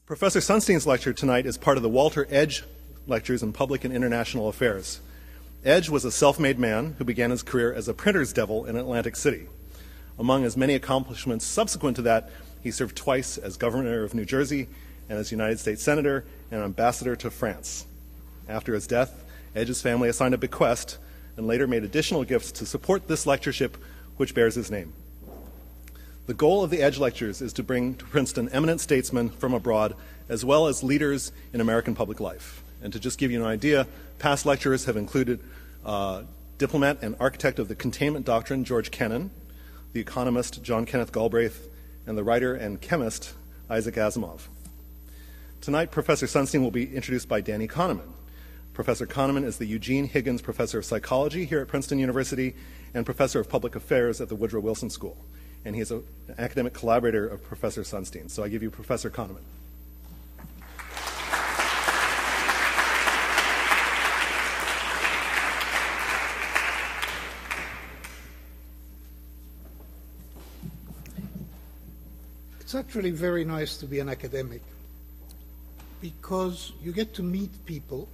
Professor Sunstein's lecture tonight is part of the Walter Edge Lectures in Public and International Affairs. Edge was a self-made man who began his career as a printer's devil in Atlantic City. Among his many accomplishments subsequent to that, he served twice as governor of New Jersey and as United States Senator and ambassador to France. After his death, Edge's family assigned a bequest and later made additional gifts to support this lectureship, which bears his name. The goal of the Edge Lectures is to bring to Princeton eminent statesmen from abroad, as well as leaders in American public life. And to just give you an idea, past lecturers have included diplomat and architect of the containment doctrine, George Kennan, the economist, John Kenneth Galbraith, and the writer and chemist, Isaac Asimov. Tonight, Professor Sunstein will be introduced by Danny Kahneman. Professor Kahneman is the Eugene Higgins Professor of Psychology here at Princeton University and Professor of Public Affairs at the Woodrow Wilson School. And he is an academic collaborator of Professor Sunstein. So I give you Professor Kahneman. It's actually very nice to be an academic because you get to meet people.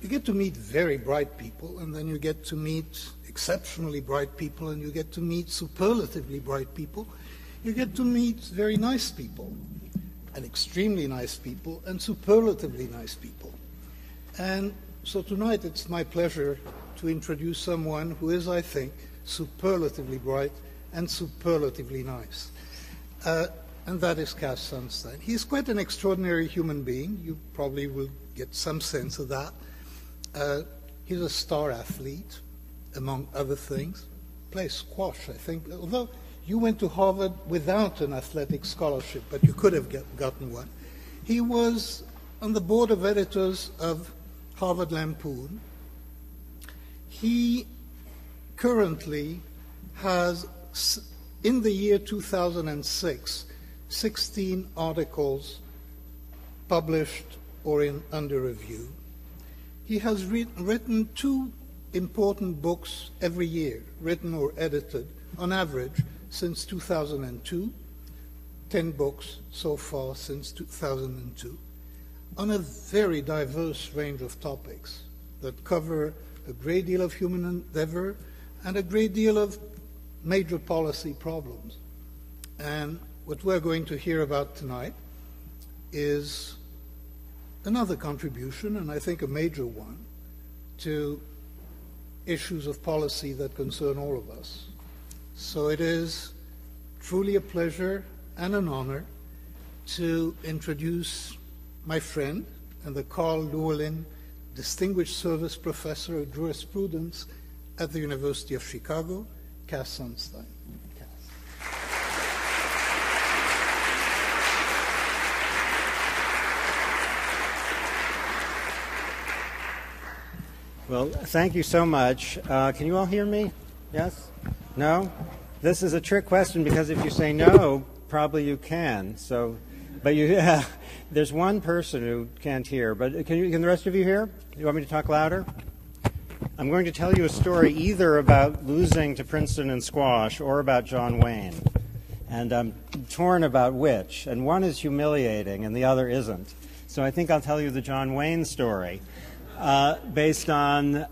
You get to meet very bright people, and then you get to meet exceptionally bright people, and you get to meet superlatively bright people. You get to meet very nice people, and extremely nice people, and superlatively nice people. And so tonight it's my pleasure to introduce someone who is, I think, superlatively bright and superlatively nice. And that is Cass Sunstein. He's quite an extraordinary human being. You probably will get some sense of that. He's a star athlete, among other things. Plays squash, I think. Although you went to Harvard without an athletic scholarship, but you could have gotten one. He was on the board of editors of Harvard Lampoon. He currently has, in the year 2006, 16 articles published or under review. He has written 2 important books every year, written or edited, on average, since 2002, 10 books so far since 2002, on a very diverse range of topics that cover a great deal of human endeavor and a great deal of major policy problems. And what we're going to hear about tonight is another contribution, and I think a major one, to issues of policy that concern all of us. So it is truly a pleasure and an honor to introduce my friend and the Carl Llewellyn Distinguished Service Professor of Jurisprudence at the University of Chicago, Cass Sunstein. Well, thank you so much. Can you all hear me? Yes? No? This is a trick question because if you say no, probably you can. So, but there's one person who can't hear. But can the rest of you hear? You want me to talk louder? I'm going to tell you a story either about losing to Princeton in squash or about John Wayne. And I'm torn about which. And one is humiliating and the other isn't. So I think I'll tell you the John Wayne story. Based on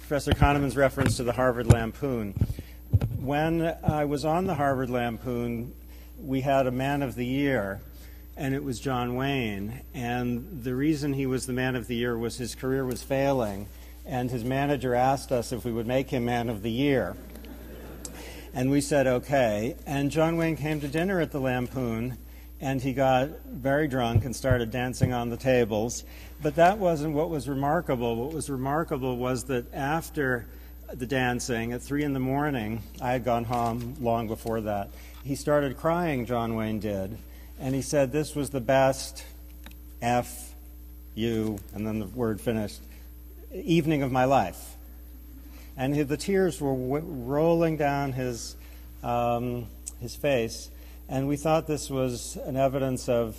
Professor Kahneman's reference to the Harvard Lampoon. When I was on the Harvard Lampoon, we had a Man of the Year, and it was John Wayne. And the reason he was the Man of the Year was his career was failing, and his manager asked us if we would make him Man of the Year. And we said, okay. And John Wayne came to dinner at the Lampoon, and he got very drunk and started dancing on the tables. But that wasn't what was remarkable. What was remarkable was that after the dancing, at 3 in the morning, I had gone home long before that, he started crying, John Wayne did. And he said, this was the best F-U, and then the word finished, evening of my life. And the tears were rolling down his face. And we thought this was an evidence of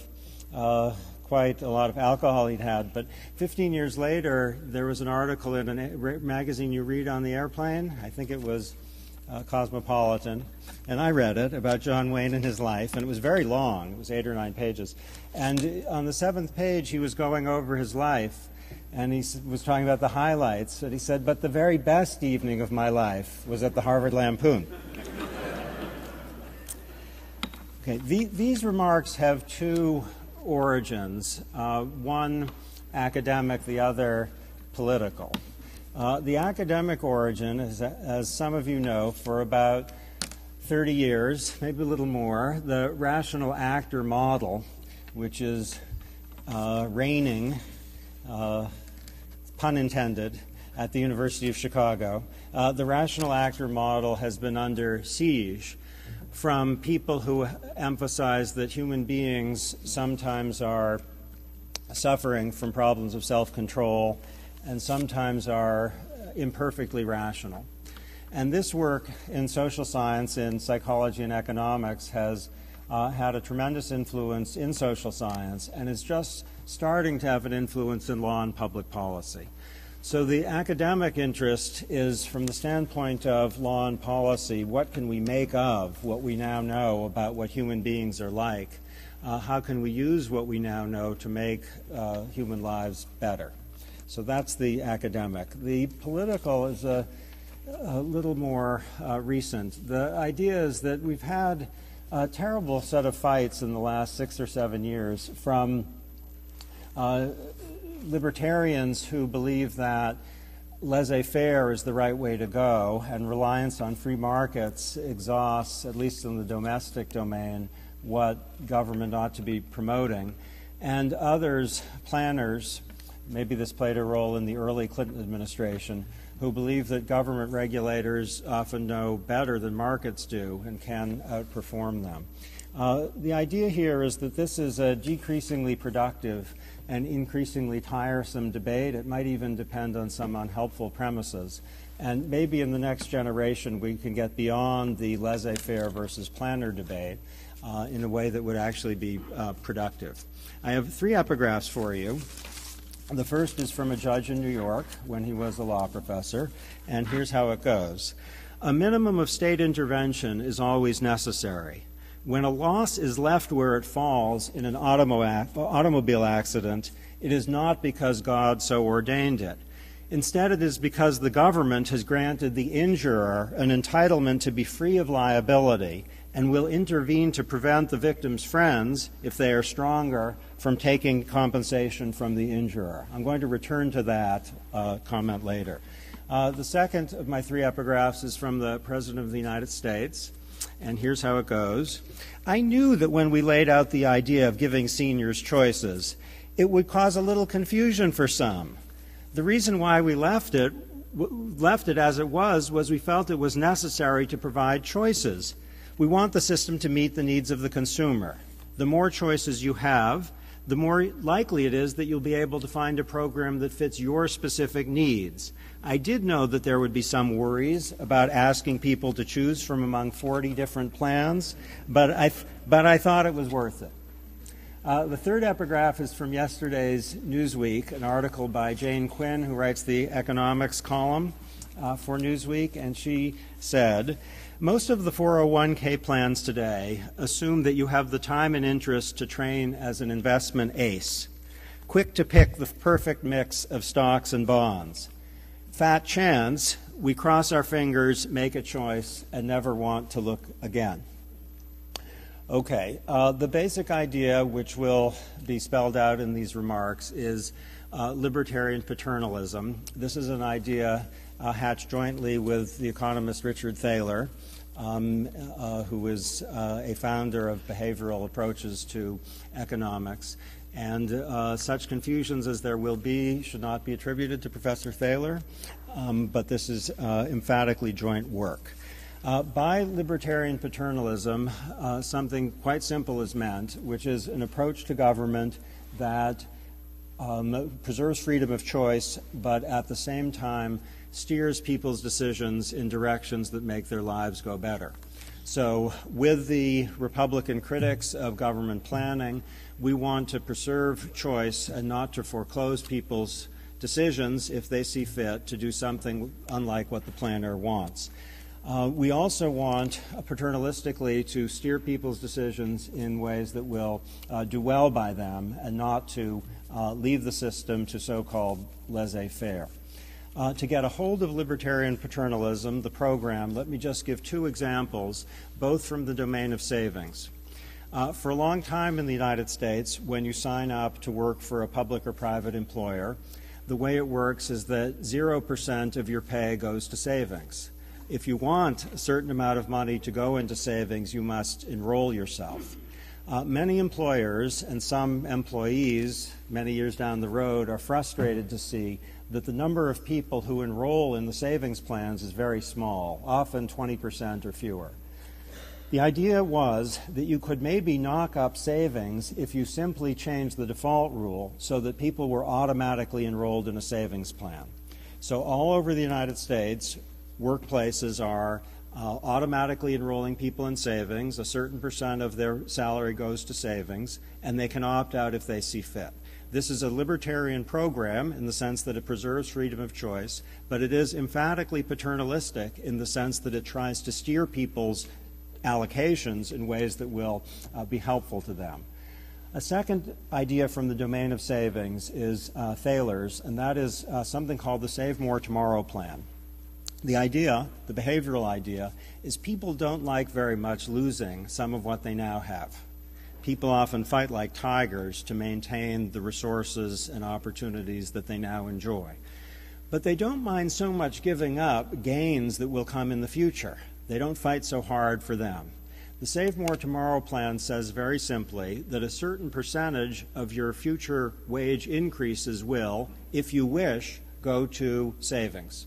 quite a lot of alcohol he'd had. But 15 years later, there was an article in a magazine you read on the airplane. I think it was Cosmopolitan, and I read it about John Wayne and his life, and it was very long. It was 8 or 9 pages. And on the 7th page, he was going over his life, and he was talking about the highlights. And he said, but the very best evening of my life was at the Harvard Lampoon. Okay, these remarks have two origins, one academic, the other political. The academic origin is, as some of you know, for about 30 years, maybe a little more, the rational actor model, which is reigning, pun intended, at the University of Chicago. The rational actor model has been under siege from people who emphasize that human beings sometimes are suffering from problems of self-control and sometimes are imperfectly rational. And this work in social science, in psychology and economics, has had a tremendous influence in social science and is just starting to have an influence in law and public policy. So the academic interest is from the standpoint of law and policy, what can we make of what we now know about what human beings are like? How can we use what we now know to make human lives better? So that's the academic. The political is a little more recent. The idea is that we've had a terrible set of fights in the last 6 or 7 years from libertarians who believe that laissez-faire is the right way to go and reliance on free markets exhausts, at least in the domestic domain, what government ought to be promoting. And others, planners, maybe this played a role in the early Clinton administration, who believe that government regulators often know better than markets do and can outperform them. The idea here is that this is a decreasingly productive and increasingly tiresome debate. It might even depend on some unhelpful premises. And maybe in the next generation we can get beyond the laissez-faire versus planner debate in a way that would actually be productive. I have 3 epigraphs for you. The first is from a judge in New York when he was a law professor, and here's how it goes. A minimum of state intervention is always necessary. When a loss is left where it falls in an automobile accident, it is not because God so ordained it. Instead, it is because the government has granted the injurer an entitlement to be free of liability and will intervene to prevent the victim's friends, if they are stronger, from taking compensation from the injurer. I'm going to return to that comment later. The second of my 3 epigraphs is from the President of the United States, and here's how it goes. I knew that when we laid out the idea of giving seniors choices, it would cause a little confusion for some. The reason why we left it as it was we felt it was necessary to provide choices. We want the system to meet the needs of the consumer. The more choices you have, the more likely it is that you'll be able to find a program that fits your specific needs. I did know that there would be some worries about asking people to choose from among 40 different plans, but I thought it was worth it. The third epigraph is from yesterday's Newsweek, an article by Jane Quinn, who writes the economics column for Newsweek, and she said, most of the 401k plans today assume that you have the time and interest to train as an investment ace, quick to pick the perfect mix of stocks and bonds. Fat chance, we cross our fingers, make a choice, and never want to look again. Okay, the basic idea, which will be spelled out in these remarks, is libertarian paternalism. This is an idea hatched jointly with the economist Richard Thaler, who is a founder of behavioral approaches to economics. And such confusions as there will be should not be attributed to Professor Thaler, but this is emphatically joint work. By libertarian paternalism, something quite simple is meant, which is an approach to government that preserves freedom of choice, but at the same time steers people's decisions in directions that make their lives go better. So with the Republican critics of government planning, we want to preserve choice and not to foreclose people's decisions if they see fit to do something unlike what the planner wants. We also want paternalistically to steer people's decisions in ways that will do well by them and not to leave the system to so-called laissez-faire. To get a hold of libertarian paternalism, the program, let me just give two examples, both from the domain of savings. For a long time in the United States, when you sign up to work for a public or private employer, the way it works is that 0% of your pay goes to savings. If you want a certain amount of money to go into savings, you must enroll yourself. Many employers and some employees, many years down the road, are frustrated to see that the number of people who enroll in the savings plans is very small, often 20% or fewer. The idea was that you could maybe knock up savings if you simply changed the default rule so that people were automatically enrolled in a savings plan. So all over the United States, workplaces are automatically enrolling people in savings. A certain percent of their salary goes to savings, and they can opt out if they see fit. This is a libertarian program in the sense that it preserves freedom of choice, but it is emphatically paternalistic in the sense that it tries to steer people's allocations in ways that will be helpful to them. A second idea from the domain of savings is Thaler's, and that is something called the Save More Tomorrow plan. The idea, the behavioral idea, is people don't like very much losing some of what they now have. People often fight like tigers to maintain the resources and opportunities that they now enjoy. But they don't mind so much giving up gains that will come in the future. They don't fight so hard for them. The Save More Tomorrow plan says very simply that a certain percentage of your future wage increases will, if you wish, go to savings.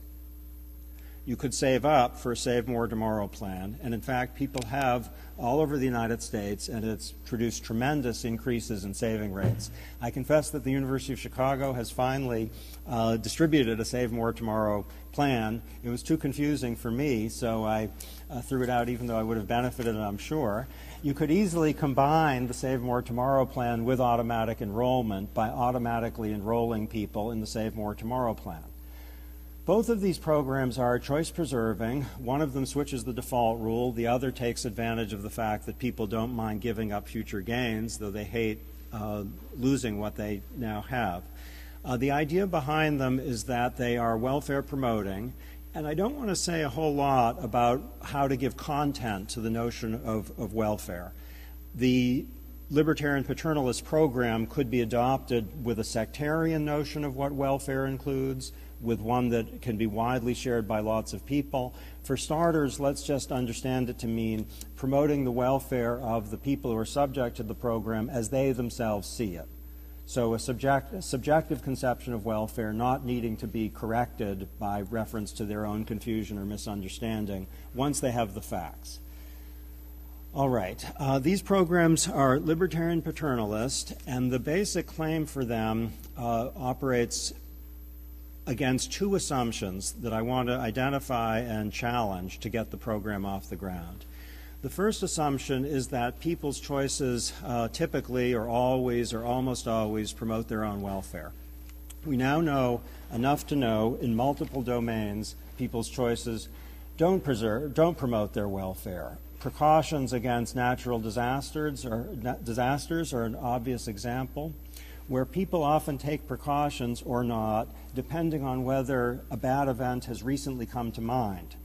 You could save up for a Save More Tomorrow plan, and in fact people have all over the United States, and it's produced tremendous increases in saving rates. I confess that the University of Chicago has finally distributed a Save More Tomorrow plan. It was too confusing for me, so I threw it out even though I would have benefited, I'm sure. You could easily combine the Save More Tomorrow plan with automatic enrollment by automatically enrolling people in the Save More Tomorrow plan. Both of these programs are choice-preserving. One of them switches the default rule. The other takes advantage of the fact that people don't mind giving up future gains, though they hate losing what they now have. The idea behind them is that they are welfare-promoting, and I don't want to say a whole lot about how to give content to the notion of welfare. The libertarian paternalist program could be adopted with a sectarian notion of what welfare includes, with one that can be widely shared by lots of people. For starters, let's just understand it to mean promoting the welfare of the people who are subject to the program as they themselves see it. So a subjective conception of welfare not needing to be corrected by reference to their own confusion or misunderstanding once they have the facts. All right, these programs are libertarian paternalist, and the basic claim for them operates against two assumptions that I want to identify and challenge to get the program off the ground. The first assumption is that people's choices typically or always or almost always promote their own welfare. We now know enough to know in multiple domains people's choices don't promote their welfare. Precautions against natural disasters are an obvious example, where people often take precautions or not, depending on whether a bad event has recently come to mind.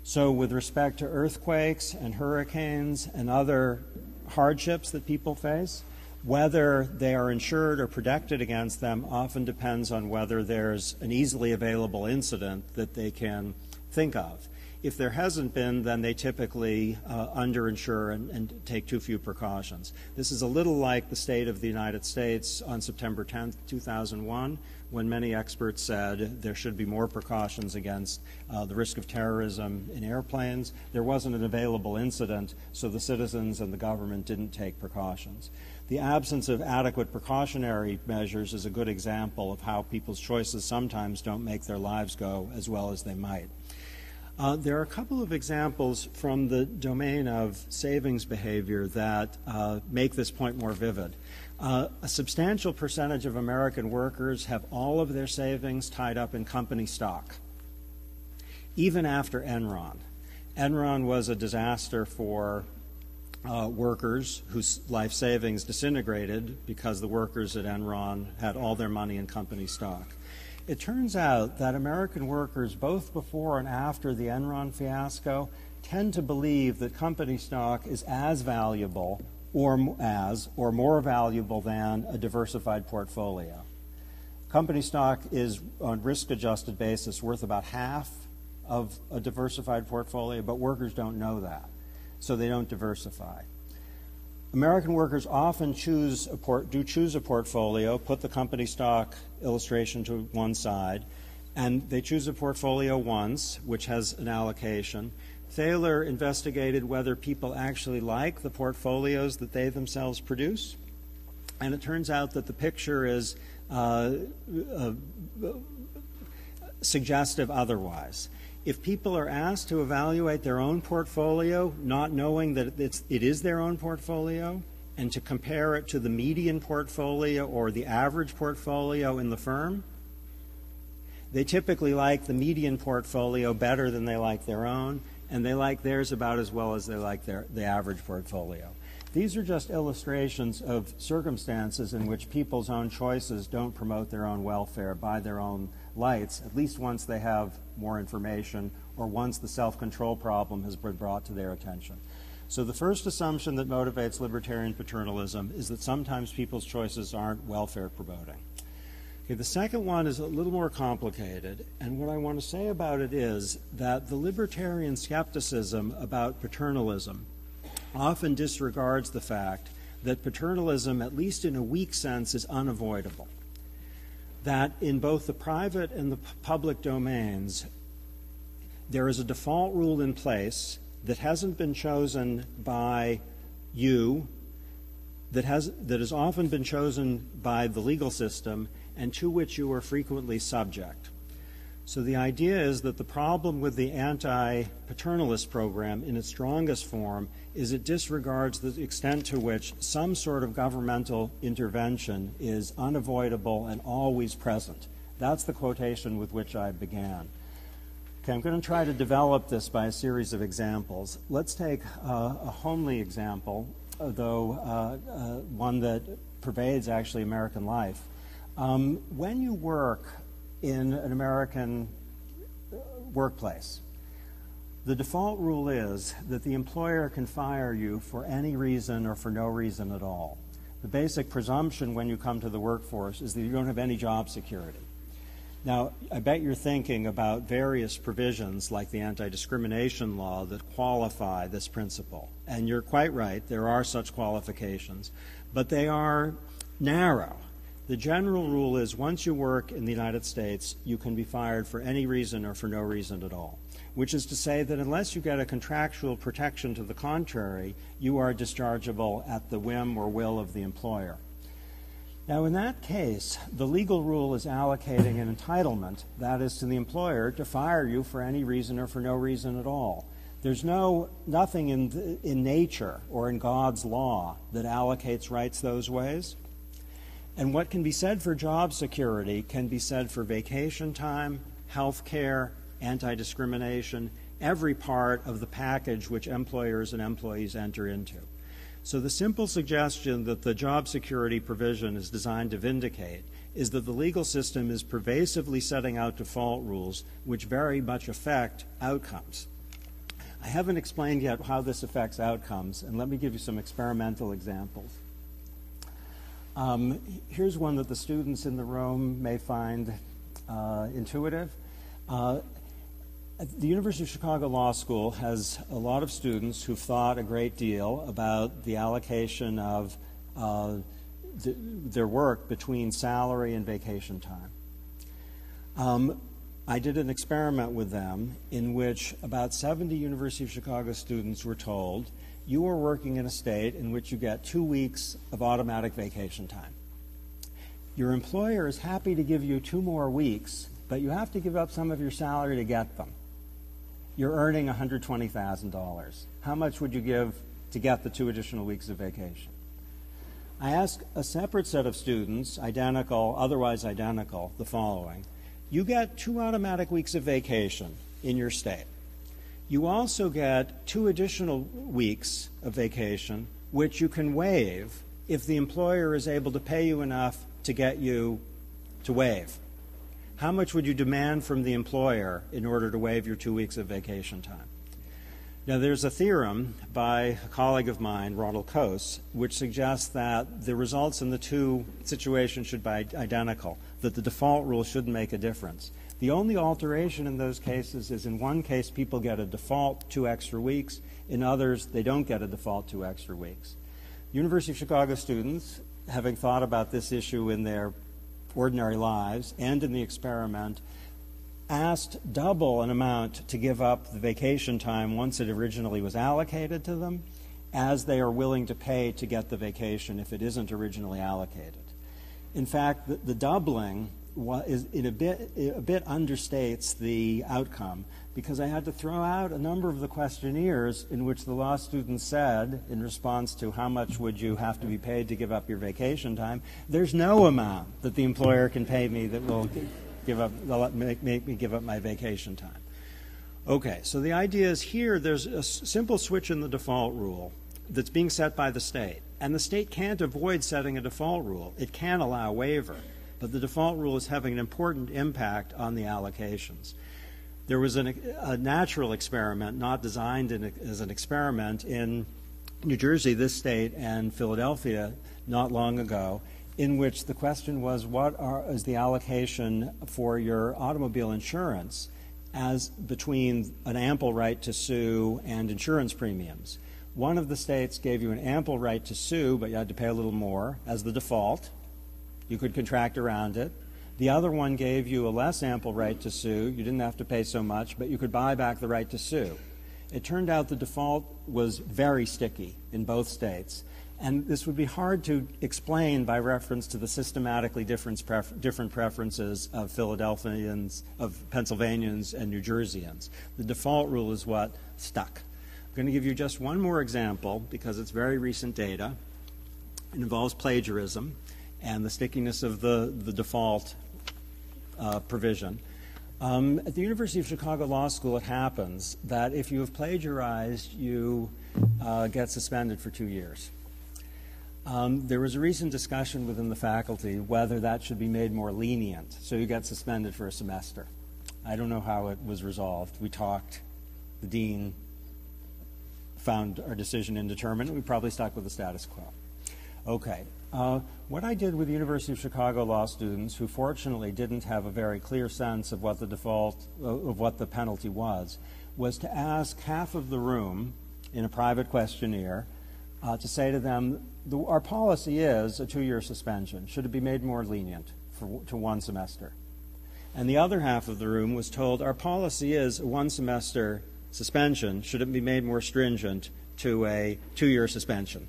So with respect to earthquakes and hurricanes and other hardships that people face, whether they are insured or protected against them often depends on whether there's an easily available incident that they can think of. If there hasn't been, then they typically underinsure and take too few precautions. This is a little like the state of the United States on September 10th, 2001, when many experts said there should be more precautions against the risk of terrorism in airplanes. There wasn't an available incident, so the citizens and the government didn't take precautions. The absence of adequate precautionary measures is a good example of how people's choices sometimes don't make their lives go as well as they might. There are a couple of examples from the domain of savings behavior that make this point more vivid. A substantial percentage of American workers have all of their savings tied up in company stock, even after Enron. Enron was a disaster for workers whose life savings disintegrated because the workers at Enron had all their money in company stock. It turns out that American workers, both before and after the Enron fiasco, tend to believe that company stock is as valuable or more valuable than a diversified portfolio. Company stock is, on risk-adjusted basis, worth about half of a diversified portfolio, but workers don't know that, so they don't diversify. American workers often choose a portfolio, put the company stock illustration to one side, and they choose a portfolio once, which has an allocation. Thaler investigated whether people actually like the portfolios that they themselves produce, and it turns out that the picture is suggestive otherwise. If people are asked to evaluate their own portfolio, not knowing that it is their own portfolio, and to compare it to the median portfolio or the average portfolio in the firm, they typically like the median portfolio better than they like their own, and they like theirs about as well as they like the average portfolio. These are just illustrations of circumstances in which people's own choices don't promote their own welfare by their own lights, at least once they have more information or once the self-control problem has been brought to their attention. So the first assumption that motivates libertarian paternalism is that sometimes people's choices aren't welfare promoting. Okay, the second one is a little more complicated, and what I want to say about it is that the libertarian skepticism about paternalism often disregards the fact that paternalism, at least in a weak sense, is unavoidable. That in both the private and the public domains, there is a default rule in place that hasn't been chosen by you, that has often been chosen by the legal system, and to which you are frequently subject. So the idea is that the problem with the anti-paternalist program in its strongest form is it disregards the extent to which some sort of governmental intervention is unavoidable and always present. That's the quotation with which I began. Okay, I'm going to try to develop this by a series of examples. Let's take a homely example, though one that pervades actually American life. When you work in an American workplace, the default rule is that the employer can fire you for any reason or for no reason at all. The basic presumption when you come to the workforce is that you don't have any job security. Now, I bet you're thinking about various provisions like the anti-discrimination law that qualify this principle. And you're quite right, there are such qualifications, but they are narrow. The general rule is once you work in the United States, you can be fired for any reason or for no reason at all, which is to say that unless you get a contractual protection to the contrary, you are dischargeable at the whim or will of the employer. Now, in that case, the legal rule is allocating an entitlement, that is to the employer, to fire you for any reason or for no reason at all. There's nothing in nature or in God's law that allocates rights those ways. And what can be said for job security can be said for vacation time, health care, anti-discrimination, every part of the package which employers and employees enter into. So the simple suggestion that the job security provision is designed to vindicate is that the legal system is pervasively setting out default rules which very much affect outcomes. I haven't explained yet how this affects outcomes, and let me give you some experimental examples. Here's one that the students in the room may find intuitive. The University of Chicago Law School has a lot of students who've thought a great deal about the allocation of their work between salary and vacation time. I did an experiment with them in which about 70 University of Chicago students were told, you are working in a state in which you get 2 weeks of automatic vacation time. Your employer is happy to give you 2 more weeks, but you have to give up some of your salary to get them. You're earning $120,000. How much would you give to get the 2 additional weeks of vacation? I asked a separate set of students, identical, otherwise identical, the following. You get 2 automatic weeks of vacation in your state. You also get 2 additional weeks of vacation, which you can waive if the employer is able to pay you enough to get you to waive. How much would you demand from the employer in order to waive your 2 weeks of vacation time? Now, there's a theorem by a colleague of mine, Ronald Coase, which suggests that the results in the 2 situations should be identical, that the default rule shouldn't make a difference. The only alteration in those cases is in one case people get a default 2 extra weeks, in others they don't get a default 2 extra weeks. University of Chicago students, having thought about this issue in their ordinary lives and in the experiment, asked double an amount to give up the vacation time once it originally was allocated to them, as they are willing to pay to get the vacation if it isn't originally allocated. In fact, the doubling a bit understates the outcome, because I had to throw out a number of the questionnaires in which the law students said, in response to how much would you have to be paid to give up your vacation time, there's no amount that the employer can pay me that will make me give up my vacation time. Okay, so the idea is here there's a simple switch in the default rule that's being set by the state. And the state can't avoid setting a default rule. It can allow waiver. But the default rule is having an important impact on the allocations. There was a natural experiment, not designed as an experiment, in New Jersey, this state, and Philadelphia not long ago, in which the question was, is the allocation for your automobile insurance as between an ample right to sue and insurance premiums? One of the states gave you an ample right to sue, but you had to pay a little more as the default. You could contract around it. The other one gave you a less ample right to sue. You didn't have to pay so much, but you could buy back the right to sue. It turned out the default was very sticky in both states. And this would be hard to explain by reference to the systematically different preferences of Philadelphians, of Pennsylvanians, and New Jerseyans. The default rule is what stuck. I'm going to give you just one more example because it's very recent data. It involves plagiarism and the stickiness of the default provision. At the University of Chicago Law School, it happens that if you have plagiarized, you get suspended for 2 years. There was a recent discussion within the faculty whether that should be made more lenient, so you get suspended for a semester. I don't know how it was resolved. We talked. The dean found our decision indeterminate. We probably stuck with the status quo. Okay. What I did with the University of Chicago law students, who fortunately didn't have a very clear sense of what the default, of what the penalty was to ask half of the room in a private questionnaire to say to them, our policy is a 2-year suspension. Should it be made more lenient to 1 semester? And the other half of the room was told, our policy is a 1-semester suspension. Should it be made more stringent to a 2-year suspension?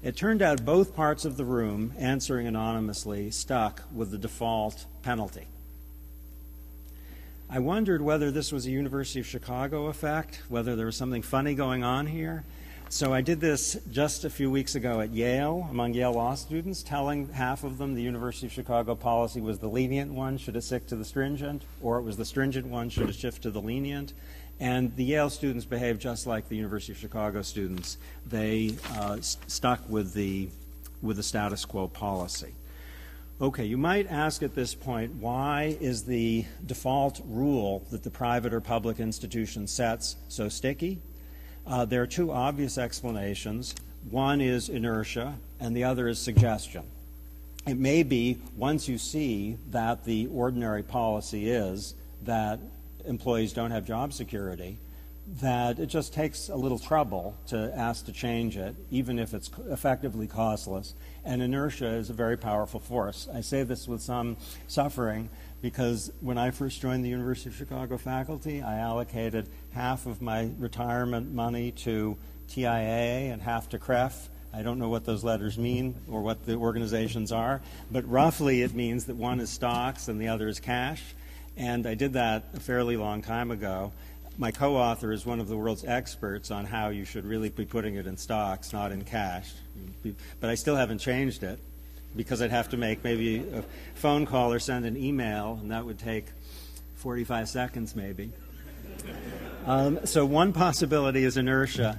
It turned out both parts of the room, answering anonymously, stuck with the default penalty. I wondered whether this was a University of Chicago effect, whether there was something funny going on here. So I did this just a few weeks ago at Yale, among Yale law students, telling half of them the University of Chicago policy was the lenient one, should it stick to the stringent, or it was the stringent one, should it shift to the lenient. And the Yale students behaved just like the University of Chicago students. They stuck with the status quo policy. Okay, you might ask at this point, why is the default rule that the private or public institution sets so sticky? There are 2 obvious explanations. One is inertia, and the other is suggestion. It may be, once you see that the ordinary policy is that employees don't have job security, that it just takes a little trouble to ask to change it, even if it's effectively costless. And inertia is a very powerful force. I say this with some suffering because when I first joined the University of Chicago faculty, I allocated half of my retirement money to TIAA and half to CREF. I don't know what those letters mean or what the organizations are, but roughly it means that one is stocks and the other is cash. And I did that a fairly long time ago. My co-author is one of the world's experts on how you should really be putting it in stocks, not in cash. But I still haven't changed it because I'd have to make maybe a phone call or send an email, and that would take 45 seconds maybe. So one possibility is inertia.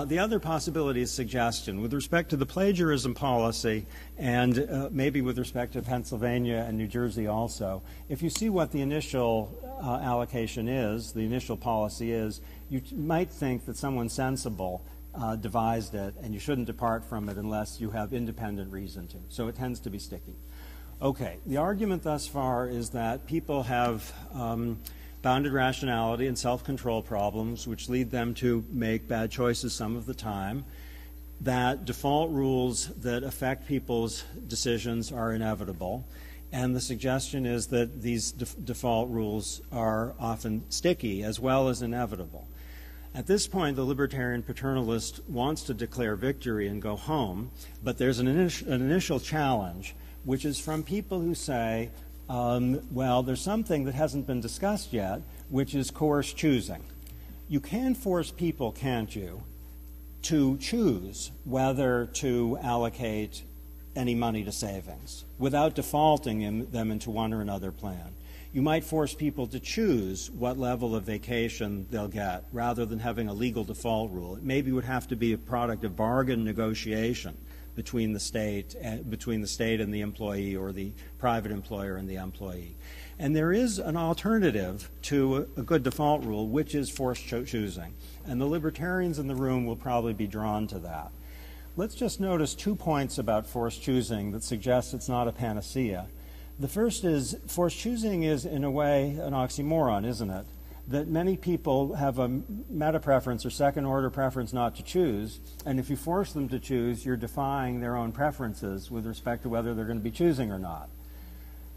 The other possibility is suggestion. With respect to the plagiarism policy, and maybe with respect to Pennsylvania and New Jersey also, if you see what the initial allocation is, the initial policy is, you might think that someone sensible devised it, and you shouldn't depart from it unless you have independent reason to. So it tends to be sticky. Okay, the argument thus far is that people have bounded rationality and self-control problems, which lead them to make bad choices some of the time, that default rules that affect people's decisions are inevitable, and the suggestion is that these default rules are often sticky as well as inevitable. At this point, the libertarian paternalist wants to declare victory and go home, but there's an initial challenge, which is from people who say, well, there's something that hasn't been discussed yet, which is coerced choosing. You can force people, can't you, to choose whether to allocate any money to savings without defaulting them into one or another plan. You might force people to choose what level of vacation they'll get rather than having a legal default rule. It maybe would have to be a product of bargain negotiation between the state and the employee, or the private employer and the employee. And there is an alternative to a good default rule, which is forced choosing. And the libertarians in the room will probably be drawn to that. Let's just notice 2 points about forced choosing that suggest it's not a panacea. The first is forced choosing is, in a way, an oxymoron, isn't it? That many people have a meta-preference or second-order preference not to choose, and if you force them to choose, you're defying their own preferences with respect to whether they're going to be choosing or not.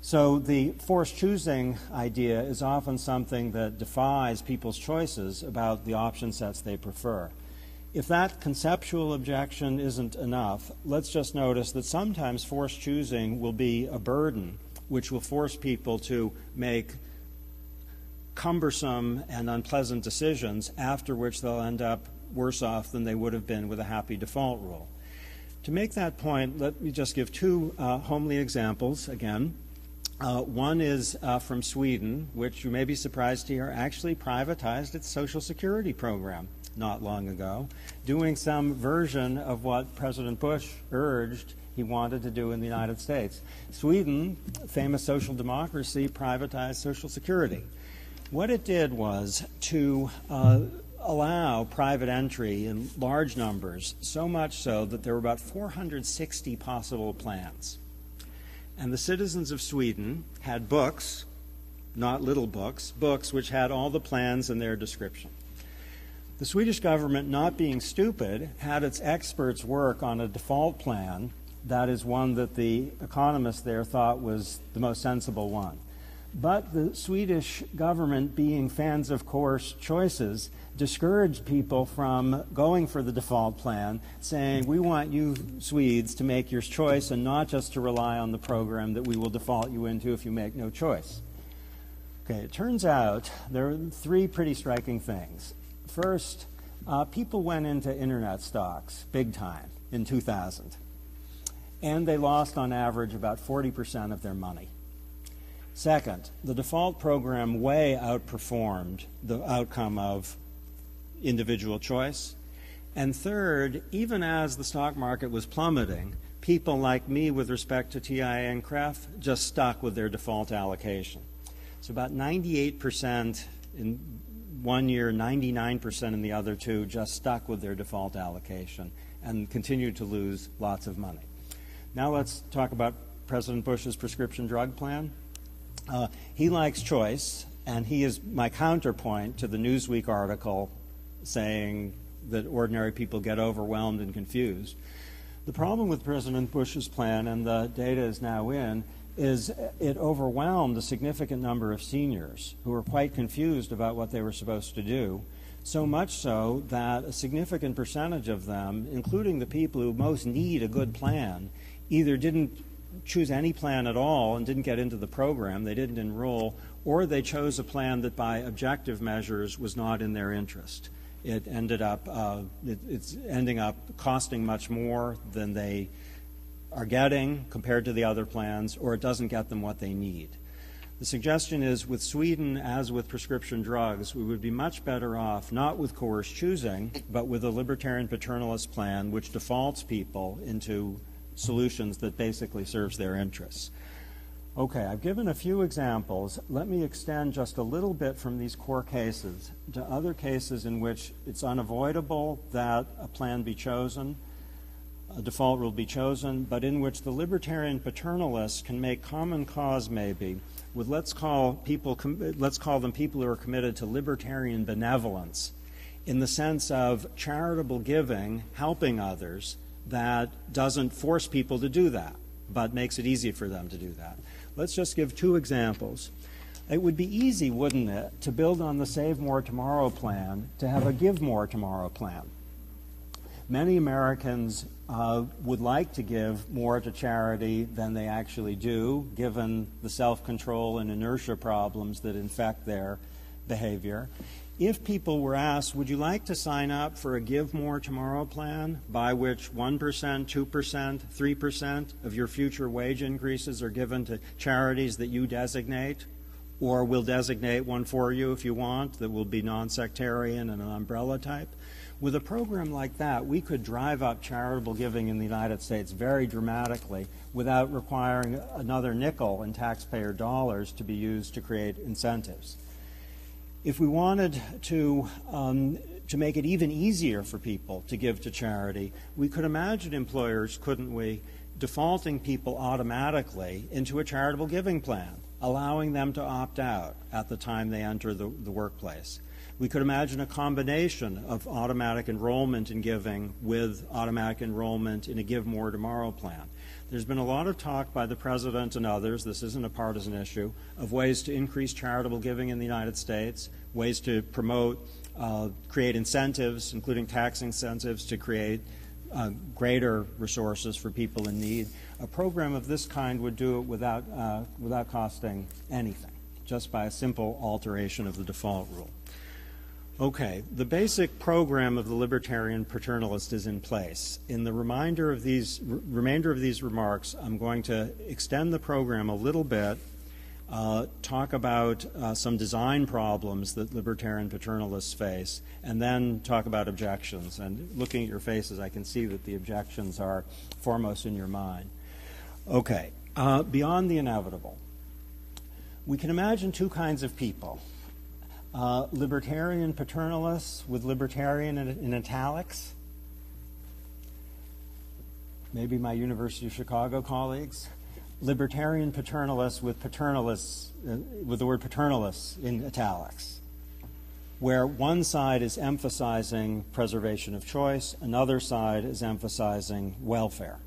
So the forced choosing idea is often something that defies people's choices about the option sets they prefer. If that conceptual objection isn't enough, let's just notice that sometimes forced choosing will be a burden, which will force people to make cumbersome and unpleasant decisions, after which they'll end up worse off than they would have been with a happy default rule. To make that point, let me just give 2 homely examples again. One is from Sweden, which you may be surprised to hear actually privatized its Social Security program not long ago, doing some version of what President Bush urged he wanted to do in the United States. Sweden, famous social democracy, privatized Social Security. What it did was to allow private entry in large numbers, so much so that there were about 460 possible plans. And the citizens of Sweden had books, not little books, books which had all the plans in their description. The Swedish government, not being stupid, had its experts work on a default plan, that is one that the economists there thought was the most sensible one. But the Swedish government, being fans of coerced choices, discouraged people from going for the default plan, saying, we want you Swedes to make your choice and not just to rely on the program that we will default you into if you make no choice. Okay, it turns out there are 3 pretty striking things. First, people went into internet stocks big time in 2000, and they lost on average about 40% of their money. Second, the default program way outperformed the outcome of individual choice. And third, even as the stock market was plummeting, people like me with respect to TIA and CREF just stuck with their default allocation. So about 98% in one year, 99% in the other 2 just stuck with their default allocation and continued to lose lots of money. Now let's talk about President Bush's prescription drug plan. He likes choice, and he is my counterpoint to the Newsweek article saying that ordinary people get overwhelmed and confused. The problem with President Bush's plan, and the data is now in, is it overwhelmed a significant number of seniors who were quite confused about what they were supposed to do, so much so that a significant percentage of them, including the people who most need a good plan, either didn't choose any plan at all and didn't get into the program, they didn't enroll, or they chose a plan that by objective measures was not in their interest. It ended up, it's ending up costing much more than they are getting compared to the other plans, or it doesn't get them what they need. The suggestion is, with Sweden, as with prescription drugs, we would be much better off not with coerced choosing, but with a libertarian paternalist plan which defaults people into solutions that basically serves their interests. Okay, I've given a few examples. Let me extend just a little bit from these core cases to other cases in which it's unavoidable that a plan be chosen, a default rule be chosen, but in which the libertarian paternalists can make common cause maybe with let's call them people who are committed to libertarian benevolence in the sense of charitable giving, helping others, that doesn't force people to do that, but makes it easy for them to do that. Let's just give two examples. It would be easy, wouldn't it, to build on the Save More Tomorrow plan to have a Give More Tomorrow plan. Many Americans would like to give more to charity than they actually do, given the self-control and inertia problems that infect their behavior. If people were asked, would you like to sign up for a Give More Tomorrow plan by which 1%, 2%, 3% of your future wage increases are given to charities that you designate, or we'll designate one for you if you want that will be non-sectarian and an umbrella type? With a program like that, we could drive up charitable giving in the United States very dramatically without requiring another nickel in taxpayer dollars to be used to create incentives. If we wanted to make it even easier for people to give to charity, we could imagine employers, couldn't we, defaulting people automatically into a charitable giving plan, allowing them to opt out at the time they enter the workplace. We could imagine a combination of automatic enrollment in giving with automatic enrollment in a Give More Tomorrow plan. There's been a lot of talk by the President and others, this isn't a partisan issue, of ways to increase charitable giving in the United States, ways to promote, create incentives, including tax incentives, to create greater resources for people in need. A program of this kind would do it without costing anything, just by a simple alteration of the default rule. Okay, the basic program of the libertarian paternalist is in place. In the remainder of these remarks, I'm going to extend the program a little bit, talk about some design problems that libertarian paternalists face, and then talk about objections. And looking at your faces, I can see that the objections are foremost in your mind. Okay, beyond the inevitable. We can imagine two kinds of people. Libertarian paternalists with libertarian in italics, maybe my University of Chicago colleagues. Libertarian paternalists with the word paternalists in italics, where one side is emphasizing preservation of choice, another side is emphasizing welfare.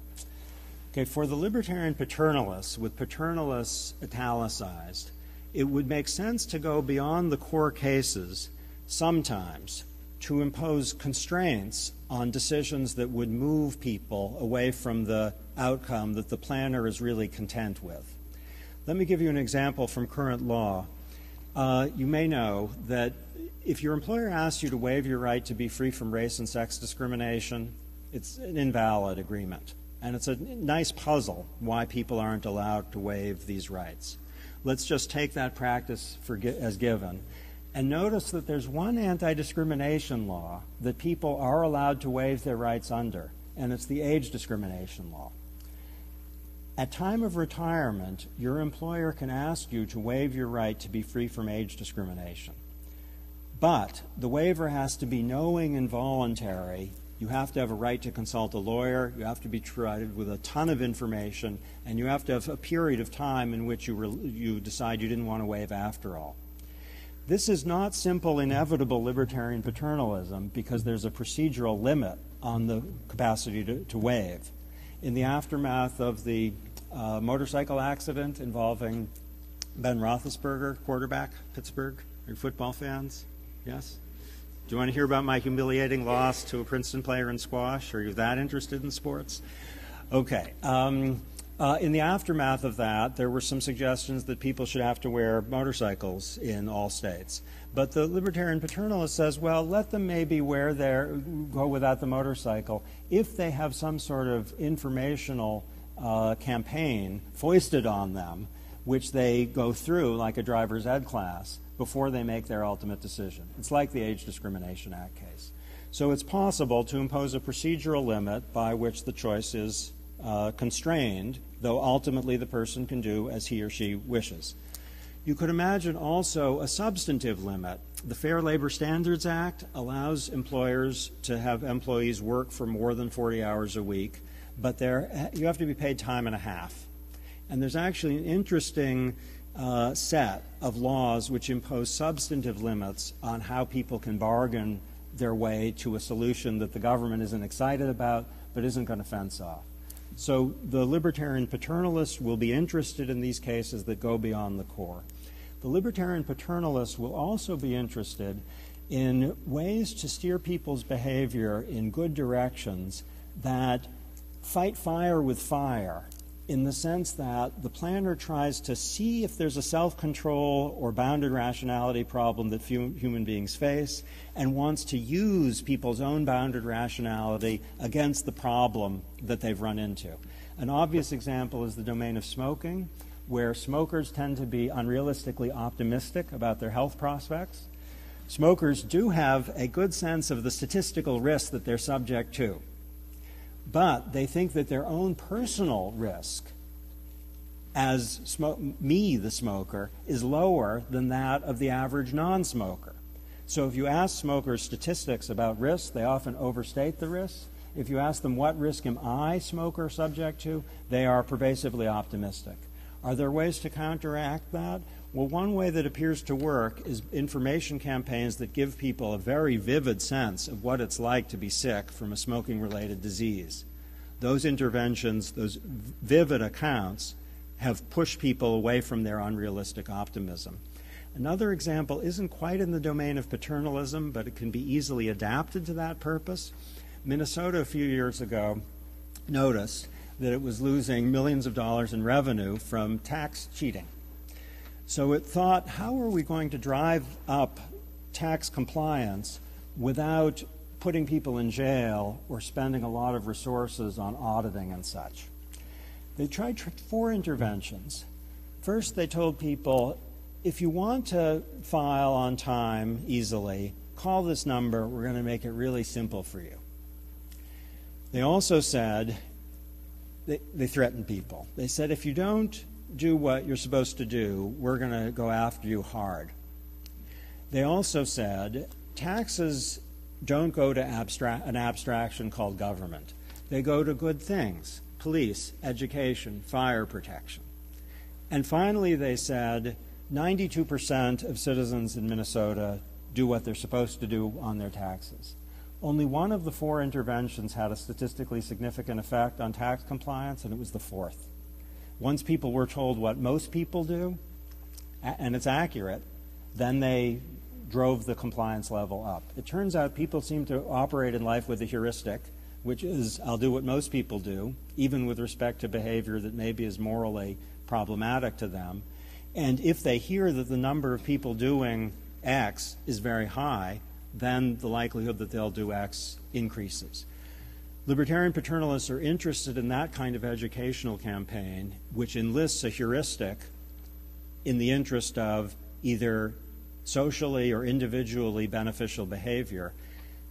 Okay, for the libertarian paternalists with paternalists italicized, it would make sense to go beyond the core cases sometimes to impose constraints on decisions that would move people away from the outcome that the planner is really content with. Let me give you an example from current law. You may know that if your employer asks you to waive your right to be free from race and sex discrimination, it's an invalid agreement. And it's a nice puzzle why people aren't allowed to waive these rights. Let's just take that practice as given. And notice that there's one anti-discrimination law that people are allowed to waive their rights under, and it's the age discrimination law. At time of retirement, your employer can ask you to waive your right to be free from age discrimination. But the waiver has to be knowing and voluntary. You have to have a right to consult a lawyer, you have to be provided with a ton of information, and you have to have a period of time in which you decide you didn't want to waive after all. This is not simple, inevitable libertarian paternalism because there's a procedural limit on the capacity to waive. In the aftermath of the motorcycle accident involving Ben Roethlisberger, quarterback, Pittsburgh, are you football fans? Yes? Do you want to hear about my humiliating loss to a Princeton player in squash? Are you that interested in sports? Okay. In the aftermath of that, there were some suggestions that people should have to wear motorcycles in all states. But the libertarian paternalist says, well, let them maybe go without the motorcycle if they have some sort of informational campaign foisted on them which they go through like a driver's ed class before they make their ultimate decision. It's like the Age Discrimination Act case. So it's possible to impose a procedural limit by which the choice is constrained, though ultimately the person can do as he or she wishes. You could imagine also a substantive limit. The Fair Labor Standards Act allows employers to have employees work for more than 40 hours a week, but you have to be paid time and a half. And there's actually an interesting set of laws which impose substantive limits on how people can bargain their way to a solution that the government isn't excited about but isn't going to fence off. So the libertarian paternalist will be interested in these cases that go beyond the core. The libertarian paternalist will also be interested in ways to steer people's behavior in good directions that fight fire with fire, in the sense that the planner tries to see if there's a self-control or bounded rationality problem that human beings face and wants to use people's own bounded rationality against the problem that they've run into. An obvious example is the domain of smoking, where smokers tend to be unrealistically optimistic about their health prospects. Smokers do have a good sense of the statistical risk that they're subject to, but they think that their own personal risk as the smoker, is lower than that of the average non-smoker. So if you ask smokers statistics about risk, they often overstate the risk. If you ask them, what risk am I, smoker, subject to, they are pervasively optimistic. Are there ways to counteract that? Well, one way that appears to work is information campaigns that give people a very vivid sense of what it's like to be sick from a smoking-related disease. Those interventions, those vivid accounts, have pushed people away from their unrealistic optimism. Another example isn't quite in the domain of paternalism, but it can be easily adapted to that purpose. Minnesota a few years ago noticed that it was losing millions of dollars in revenue from tax cheating. So it thought, how are we going to drive up tax compliance without putting people in jail or spending a lot of resources on auditing and such? They tried 4 interventions. First, they told people, if you want to file on time easily, call this number. We're going to make it really simple for you. They also said, they threatened people. They said, if you don't do what you're supposed to do, we're going to go after you hard. They also said, taxes don't go to an abstraction called government. They go to good things: police, education, fire protection. And finally, they said 92% of citizens in Minnesota do what they're supposed to do on their taxes. Only one of the 4 interventions had a statistically significant effect on tax compliance, and it was the 4th. Once people were told what most people do, and it's accurate, then they drove the compliance level up. It turns out people seem to operate in life with a heuristic, which is, I'll do what most people do, even with respect to behavior that maybe is morally problematic to them. And if they hear that the number of people doing X is very high, then the likelihood that they'll do X increases. Libertarian paternalists are interested in that kind of educational campaign, which enlists a heuristic in the interest of either socially or individually beneficial behavior,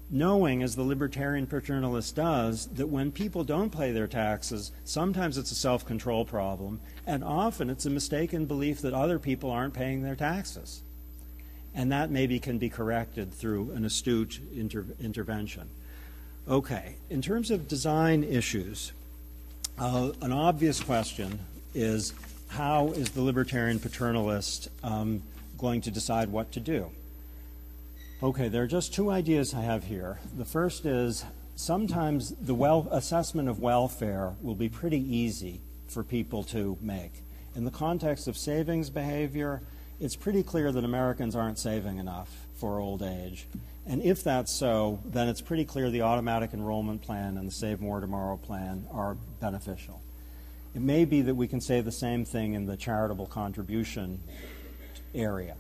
knowing, as the libertarian paternalist does, that when people don't pay their taxes, sometimes it's a self-control problem, and often it's a mistaken belief that other people aren't paying their taxes. And that maybe can be corrected through an astute intervention. Okay, in terms of design issues, an obvious question is, how is the libertarian paternalist going to decide what to do? Okay, there are just 2 ideas I have here. The first is, sometimes the assessment of welfare will be pretty easy for people to make. In the context of savings behavior, it's pretty clear that Americans aren't saving enough for old age. And if that's so, then it's pretty clear the automatic enrollment plan and the Save More Tomorrow plan are beneficial. It may be that we can say the same thing in the charitable contribution area.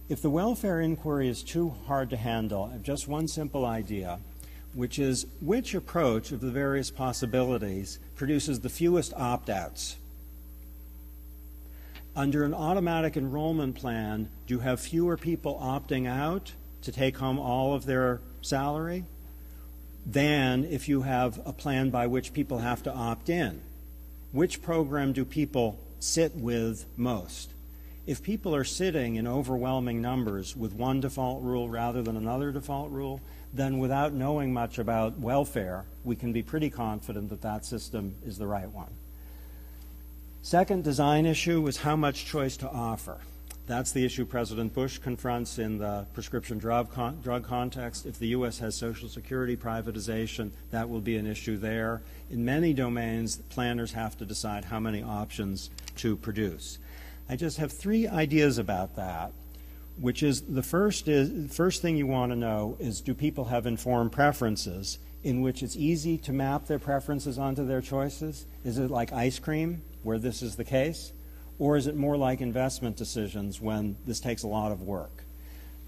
If the welfare inquiry is too hard to handle, I have just one simple idea, which is, which approach of the various possibilities produces the fewest opt-outs? Under an automatic enrollment plan, do you have fewer people opting out to take home all of their salary than if you have a plan by which people have to opt in? Which program do people sit with most? If people are sitting in overwhelming numbers with one default rule rather than another default rule, then without knowing much about welfare, we can be pretty confident that that system is the right one. Second design issue was how much choice to offer. That's the issue President Bush confronts in the prescription drug context. If the U.S. has Social Security privatization, that will be an issue there. In many domains, planners have to decide how many options to produce. I just have three ideas about that, which is the first thing you want to know is, do people have informed preferences in which it's easy to map their preferences onto their choices? Is it like ice cream, where this is the case? Or is it more like investment decisions when this takes a lot of work?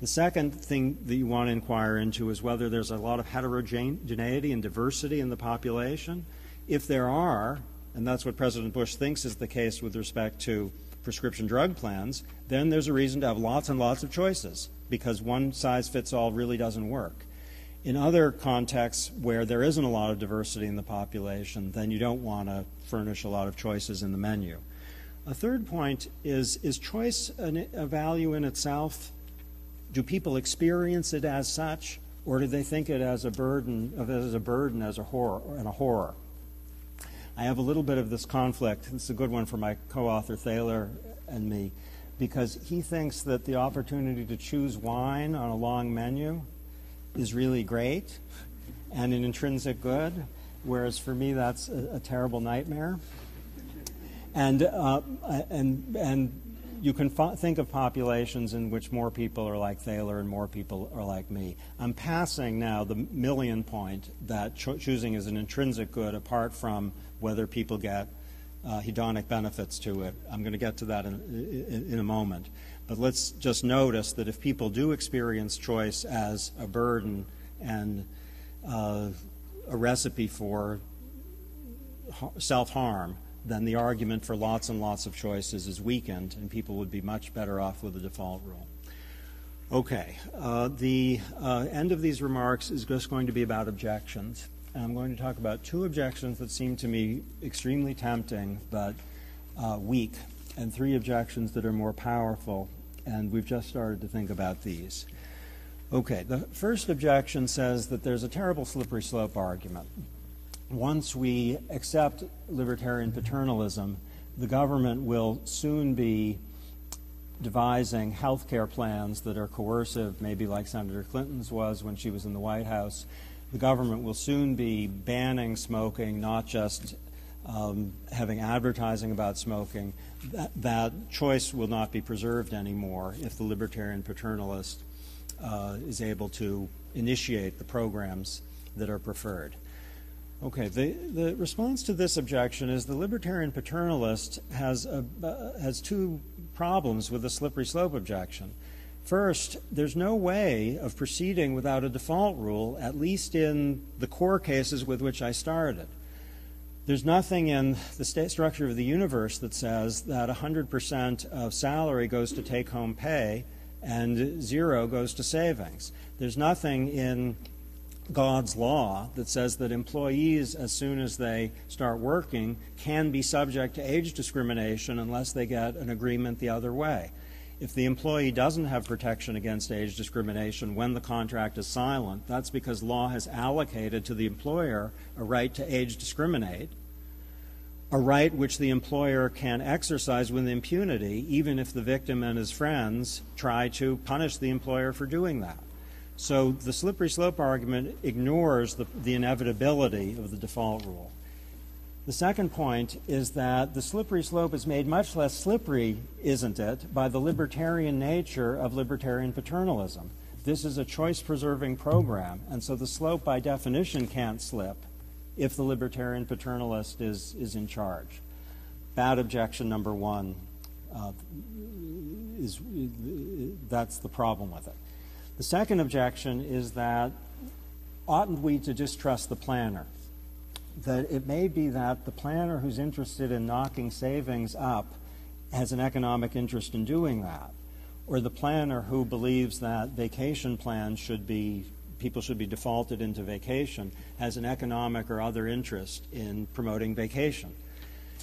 The second thing that you want to inquire into is whether there's a lot of heterogeneity and diversity in the population. If there are, and that's what President Bush thinks is the case with respect to prescription drug plans, then there's a reason to have lots and lots of choices, because one size fits all really doesn't work. In other contexts where there isn't a lot of diversity in the population, then you don't want to furnish a lot of choices in the menu. A third point is choice a value in itself? Do people experience it as such, or do they think it as a burden, as a horror? I have a little bit of this conflict. It's a good one for my co-author Thaler and me, because he thinks that the opportunity to choose wine on a long menu is really great and an intrinsic good, whereas for me that's a terrible nightmare. And you can think of populations in which more people are like Thaler and more people are like me. I'm passing now the million point that choosing is an intrinsic good apart from whether people get hedonic benefits to it. I'm going to get to that in a moment. But let's just notice that if people do experience choice as a burden and a recipe for self-harm, then the argument for lots and lots of choices is weakened, and people would be much better off with the default rule. Okay, the end of these remarks is just going to be about objections. And I'm going to talk about two objections that seem to me extremely tempting but weak, and three objections that are more powerful, and we've just started to think about these. Okay, the first objection says that there's a terrible slippery slope argument. Once we accept libertarian paternalism, the government will soon be devising health care plans that are coercive, maybe like Senator Clinton's was when she was in the White House. The government will soon be banning smoking, not just having advertising about smoking. That choice will not be preserved anymore if the libertarian paternalist is able to initiate the programs that are preferred. Okay, the response to this objection is the libertarian paternalist has two problems with the slippery slope objection. First, there's no way of proceeding without a default rule, at least in the core cases with which I started. There's nothing in the state structure of the universe that says that 100% of salary goes to take-home pay and 0 goes to savings. There's nothing in God's law that says that employees, as soon as they start working, can be subject to age discrimination unless they get an agreement the other way. If the employee doesn't have protection against age discrimination when the contract is silent, that's because law has allocated to the employer a right to age discriminate, a right which the employer can exercise with impunity, even if the victim and his friends try to punish the employer for doing that. So the slippery slope argument ignores the inevitability of the default rule. The second point is that the slippery slope is made much less slippery, isn't it, by the libertarian nature of libertarian paternalism. This is a choice-preserving program, and so the slope by definition can't slip if the libertarian paternalist is in charge. Bad objection number one, that's the problem with it. The second objection is that oughtn't we to distrust the planner? That it may be that the planner who's interested in knocking savings up has an economic interest in doing that, or the planner who believes that vacation plans people should be defaulted into vacation has an economic or other interest in promoting vacation.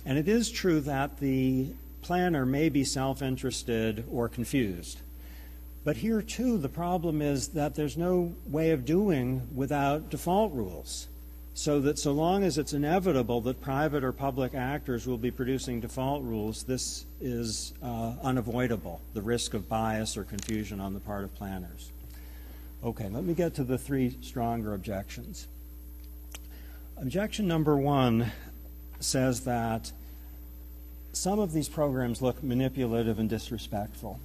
And it is true that the planner may be self-interested or confused. But here, too, the problem is that there's no way of doing without default rules. So that so long as it's inevitable that private or public actors will be producing default rules, this is unavoidable, the risk of bias or confusion on the part of planners. Okay, let me get to the three stronger objections. Objection number one says that some of these programs look manipulative and disrespectful.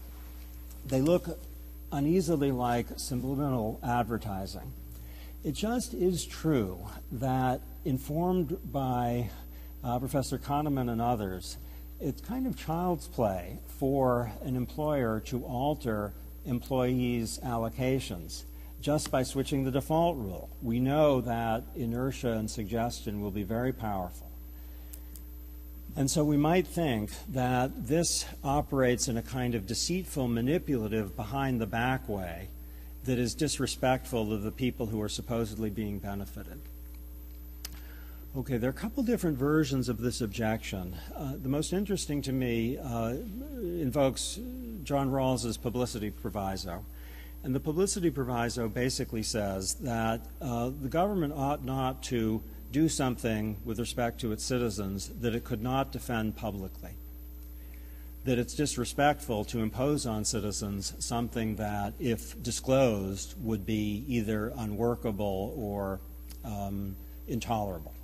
They look uneasily like subliminal advertising. It just is true that, informed by Professor Kahneman and others, it's kind of child's play for an employer to alter employees' allocations just by switching the default rule. We know that inertia and suggestion will be very powerful. And so we might think that this operates in a kind of deceitful, manipulative, behind-the-back way that is disrespectful of the people who are supposedly being benefited. Okay, there are a couple different versions of this objection. The most interesting to me invokes John Rawls's publicity proviso. And the publicity proviso basically says that the government ought not to do something with respect to its citizens that it could not defend publicly. That it's disrespectful to impose on citizens something that, if disclosed, would be either unworkable or intolerable.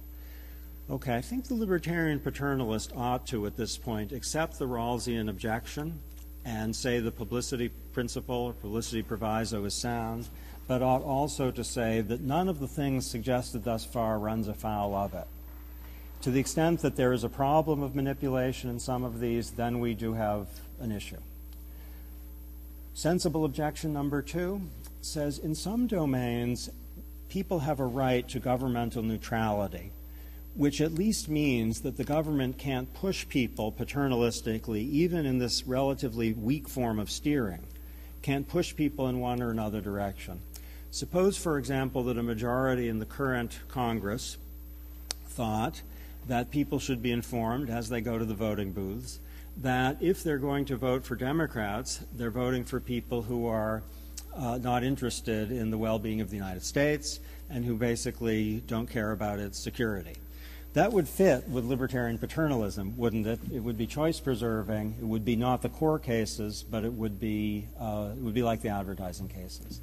Okay, I think the libertarian paternalist ought to, at this point, accept the Rawlsian objection and say the publicity principle or publicity proviso is sound, but ought also to say that none of the things suggested thus far runs afoul of it. To the extent that there is a problem of manipulation in some of these, then we do have an issue. Sensible objection number two says in some domains, people have a right to governmental neutrality, which at least means that the government can't push people paternalistically, even in this relatively weak form of steering, can't push people in one or another direction. Suppose, for example, that a majority in the current Congress thought that people should be informed as they go to the voting booths that if they're going to vote for Democrats, they're voting for people who are not interested in the well-being of the United States and who basically don't care about its security. That would fit with libertarian paternalism, wouldn't it? It would be choice-preserving. It would be not the core cases, but it would be like the advertising cases.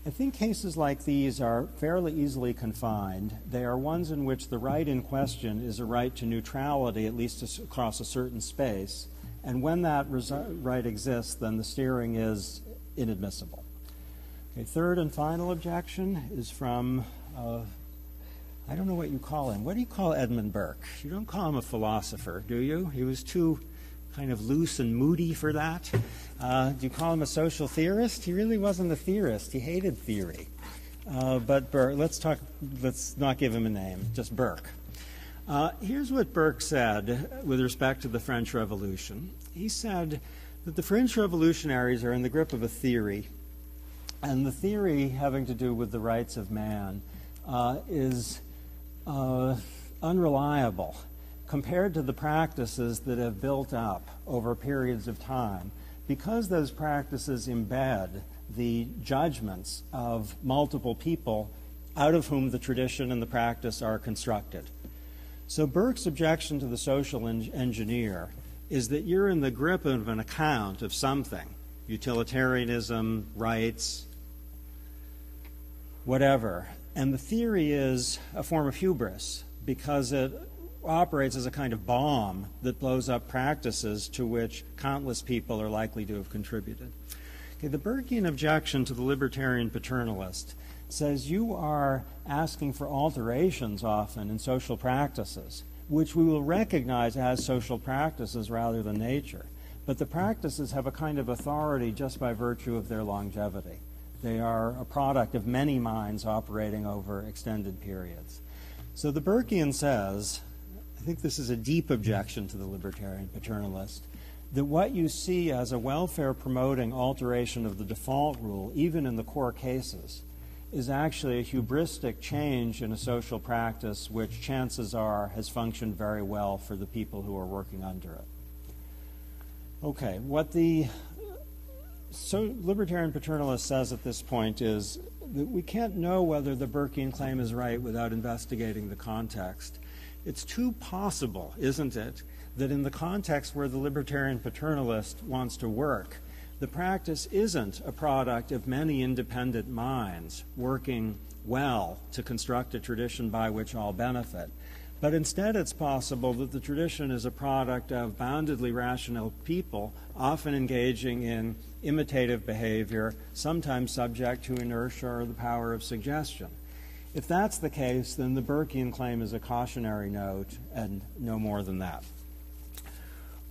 I think cases like these are fairly easily confined. They are ones in which the right in question is a right to neutrality, at least across a certain space. And when that right exists, then the steering is inadmissible. Okay, third and final objection is from, I don't know what you call him. What do you call Edmund Burke? You don't call him a philosopher, do you? He was too kind of loose and moody for that. Do you call him a social theorist? He really wasn't a theorist. He hated theory. But Burke, let's not give him a name, just Burke. Here's what Burke said with respect to the French Revolution. He said that the French revolutionaries are in the grip of a theory, and the theory having to do with the rights of man is unreliable compared to the practices that have built up over periods of time, because those practices embed the judgments of multiple people out of whom the tradition and the practice are constructed. So Burke's objection to the social engineer is that you're in the grip of an account of something, utilitarianism, rights, whatever, and the theory is a form of hubris because it operates as a kind of bomb that blows up practices to which countless people are likely to have contributed. Okay, the Burkean objection to the libertarian paternalist says you are asking for alterations often in social practices, which we will recognize as social practices rather than nature. But the practices have a kind of authority just by virtue of their longevity. They are a product of many minds operating over extended periods. So the Burkean says, I think this is a deep objection to the libertarian paternalist, that what you see as a welfare-promoting alteration of the default rule, even in the core cases, is actually a hubristic change in a social practice which chances are has functioned very well for the people who are working under it. Okay, what the libertarian paternalist says at this point is that we can't know whether the Burkean claim is right without investigating the context. It's too possible, isn't it, that in the context where the libertarian paternalist wants to work, the practice isn't a product of many independent minds working well to construct a tradition by which all benefit. But instead it's possible that the tradition is a product of boundedly rational people, often engaging in imitative behavior, sometimes subject to inertia or the power of suggestion. If that's the case, then the Burkean claim is a cautionary note and no more than that.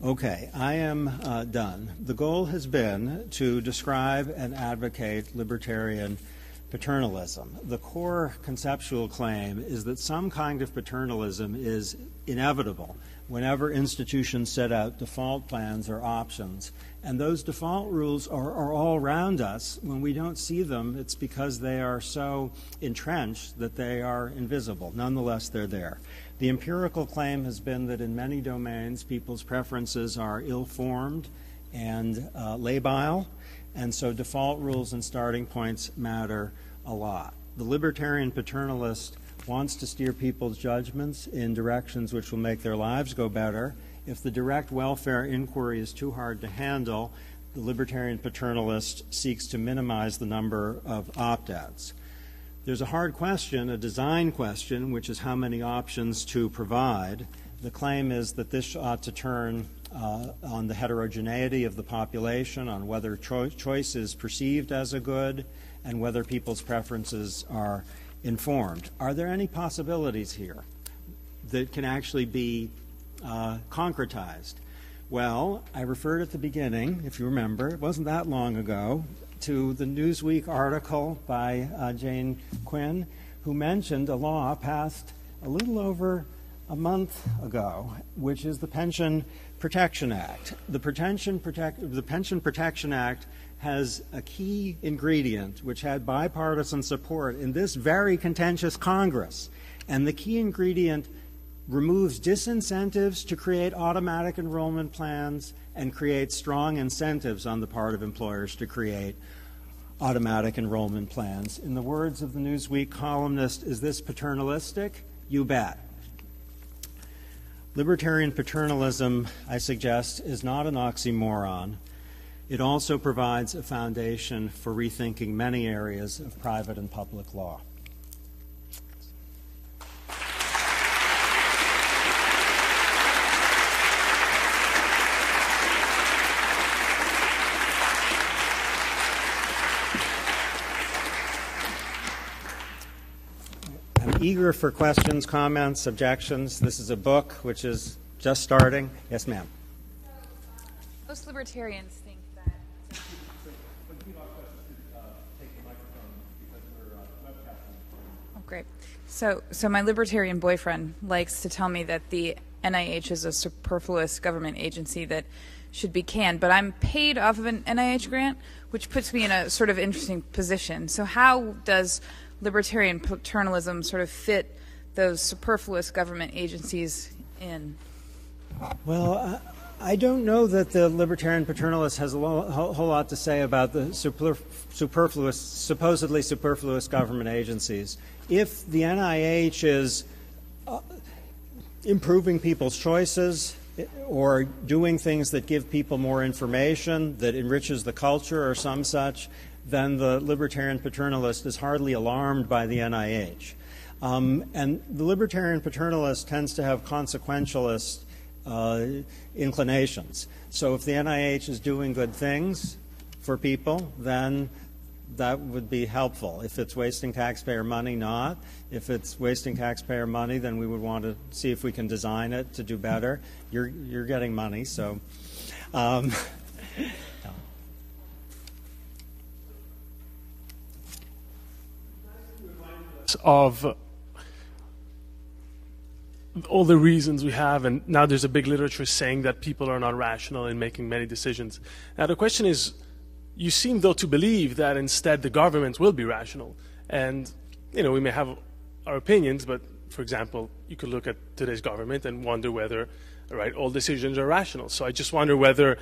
Okay, I am done. The goal has been to describe and advocate libertarian paternalism. The core conceptual claim is that some kind of paternalism is inevitable whenever institutions set out default plans or options. And those default rules are all around us. When we don't see them, it's because they are so entrenched that they are invisible. Nonetheless, they're there. The empirical claim has been that in many domains, people's preferences are ill-formed and labile, and so default rules and starting points matter a lot. The libertarian paternalist wants to steer people's judgments in directions which will make their lives go better. If the direct welfare inquiry is too hard to handle, the libertarian paternalist seeks to minimize the number of opt-outs. There's a hard question, a design question, which is how many options to provide. The claim is that this ought to turn on the heterogeneity of the population, on whether choice is perceived as a good, and whether people's preferences are informed. Are there any possibilities here that can actually be concretized? Well, I referred at the beginning, if you remember, it wasn't that long ago, to the Newsweek article by Jane Quinn, who mentioned a law passed a little over a month ago, which is the Pension Protection Act. The Pension Protection Act has a key ingredient which had bipartisan support in this very contentious Congress, and the key ingredient removes disincentives to create automatic enrollment plans and creates strong incentives on the part of employers to create automatic enrollment plans. In the words of the Newsweek columnist, is this paternalistic? You bet. Libertarian paternalism, I suggest, is not an oxymoron. It also provides a foundation for rethinking many areas of private and public law. Eager for questions, comments, objections. This is a book which is just starting. Yes, ma'am. Most libertarians think that. Oh, great. So my libertarian boyfriend likes to tell me that the NIH is a superfluous government agency that should be canned, but I'm paid off of an NIH grant, which puts me in a sort of interesting position. So how does libertarian paternalism sort of fit those superfluous government agencies in? Well, I don't know that the libertarian paternalist has a whole lot to say about the supposedly superfluous government agencies. If the NIH is improving people's choices or doing things that give people more information, that enriches the culture or some such, then the libertarian paternalist is hardly alarmed by the NIH. And the libertarian paternalist tends to have consequentialist inclinations. So if the NIH is doing good things for people, then that would be helpful. If it's wasting taxpayer money, not. If it's wasting taxpayer money, then we would want to see if we can design it to do better. You're getting money, so... of all the reasons we have, and now there's a big literature saying that people are not rational in making many decisions. Now the question is, you seem though to believe that instead the government will be rational. And, you know, we may have our opinions, but for example, you could look at today's government and wonder whether, right, all decisions are rational. So I just wonder whether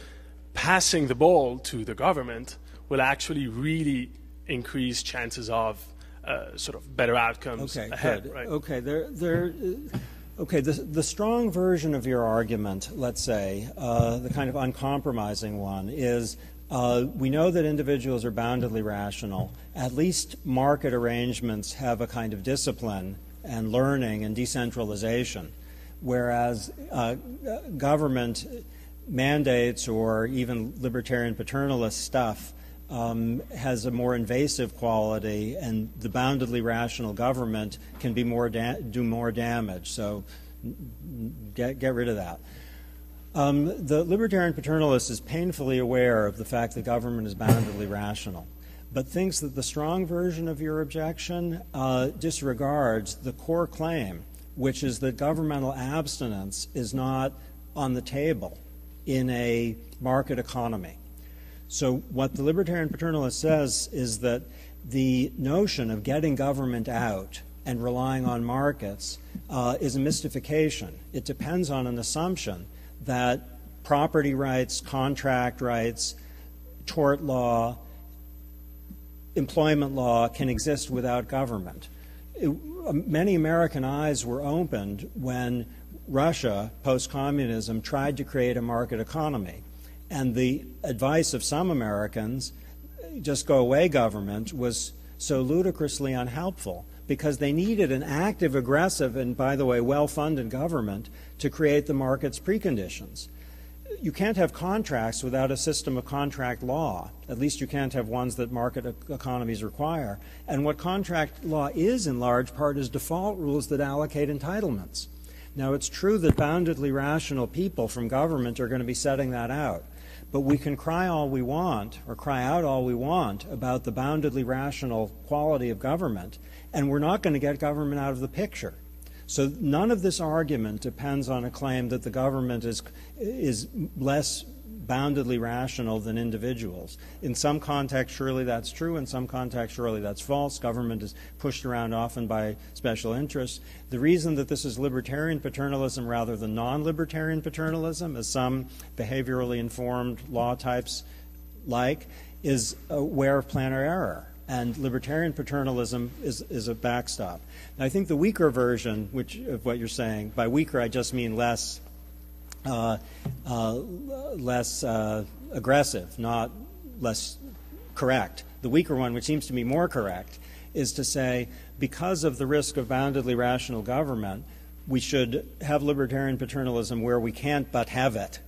passing the ball to the government will actually really increase chances of sort of better outcomes ahead. Good. Right? Okay, okay. The strong version of your argument, let's say, the kind of uncompromising one, is we know that individuals are boundedly rational. At least market arrangements have a kind of discipline and learning and decentralization, whereas government mandates or even libertarian paternalist stuff has a more invasive quality, and the boundedly rational government can be do more damage. So get rid of that. The libertarian paternalist is painfully aware of the fact that government is boundedly rational, but thinks that the strong version of your objection disregards the core claim, which is that governmental abstinence is not on the table in a market economy. So what the libertarian paternalist says is that the notion of getting government out and relying on markets is a mystification. It depends on an assumption that property rights, contract rights, tort law, employment law can exist without government. Many American eyes were opened when Russia, post-communism, tried to create a market economy. And the advice of some Americans, just go away government, was so ludicrously unhelpful because they needed an active, aggressive, and by the way, well-funded government to create the market's preconditions. You can't have contracts without a system of contract law. At least you can't have ones that market economies require. And what contract law is, in large part, is default rules that allocate entitlements. Now, it's true that boundedly rational people from government are going to be setting that out. But we can cry all we want, or cry out all we want, about the boundedly rational quality of government, and we're not going to get government out of the picture. So none of this argument depends on a claim that the government is less boundedly rational than individuals. In some contexts, surely that's true. In some contexts, surely that's false. Government is pushed around often by special interests. The reason that this is libertarian paternalism rather than non-libertarian paternalism, as some behaviorally informed law types like, is aware of planar error. And libertarian paternalism is a backstop. Now, I think the weaker version of what you're saying, by weaker I just mean less aggressive, not less correct. The weaker one, which seems to me more correct, is to say because of the risk of boundedly rational government, we should have libertarian paternalism where we can't but have it.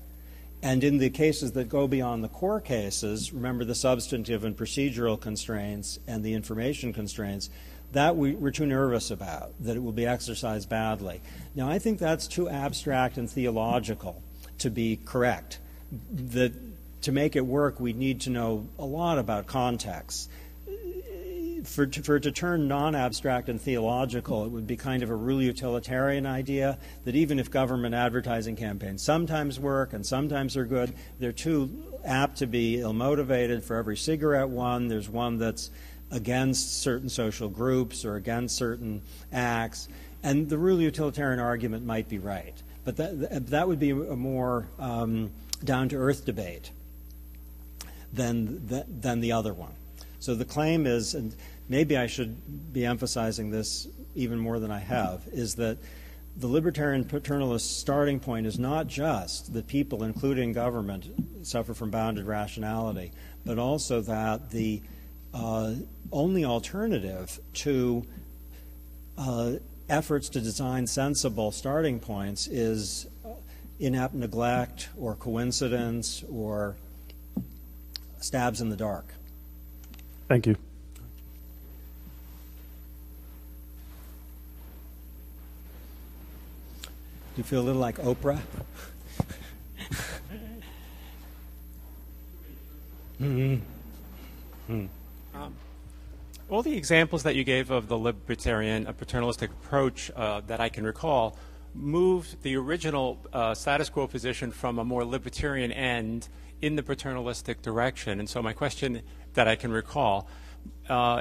And in the cases that go beyond the core cases, remember the substantive and procedural constraints and the information constraints, that we're too nervous about, that it will be exercised badly. Now, I think that's too abstract and theological to be correct. That to make it work, we need to know a lot about context. For it to turn non-abstract and theological, it would be kind of a rule utilitarian idea that even if government advertising campaigns sometimes work and sometimes are good, they're too apt to be ill-motivated. For every cigarette one, there's one that's against certain social groups or against certain acts. And the rule utilitarian argument might be right. But that would be a more down-to-earth debate than the other one. So the claim is, and maybe I should be emphasizing this even more than I have, is that the libertarian paternalist starting point is not just that people, including government, suffer from bounded rationality, but also that the only alternative to efforts to design sensible starting points is inept neglect or coincidence or stabs in the dark. Thank you. Do you feel a little like Oprah? All the examples that you gave of the libertarian paternalistic approach that I can recall moved the original status quo position from a more libertarian end in the paternalistic direction. And so my question that I can recall,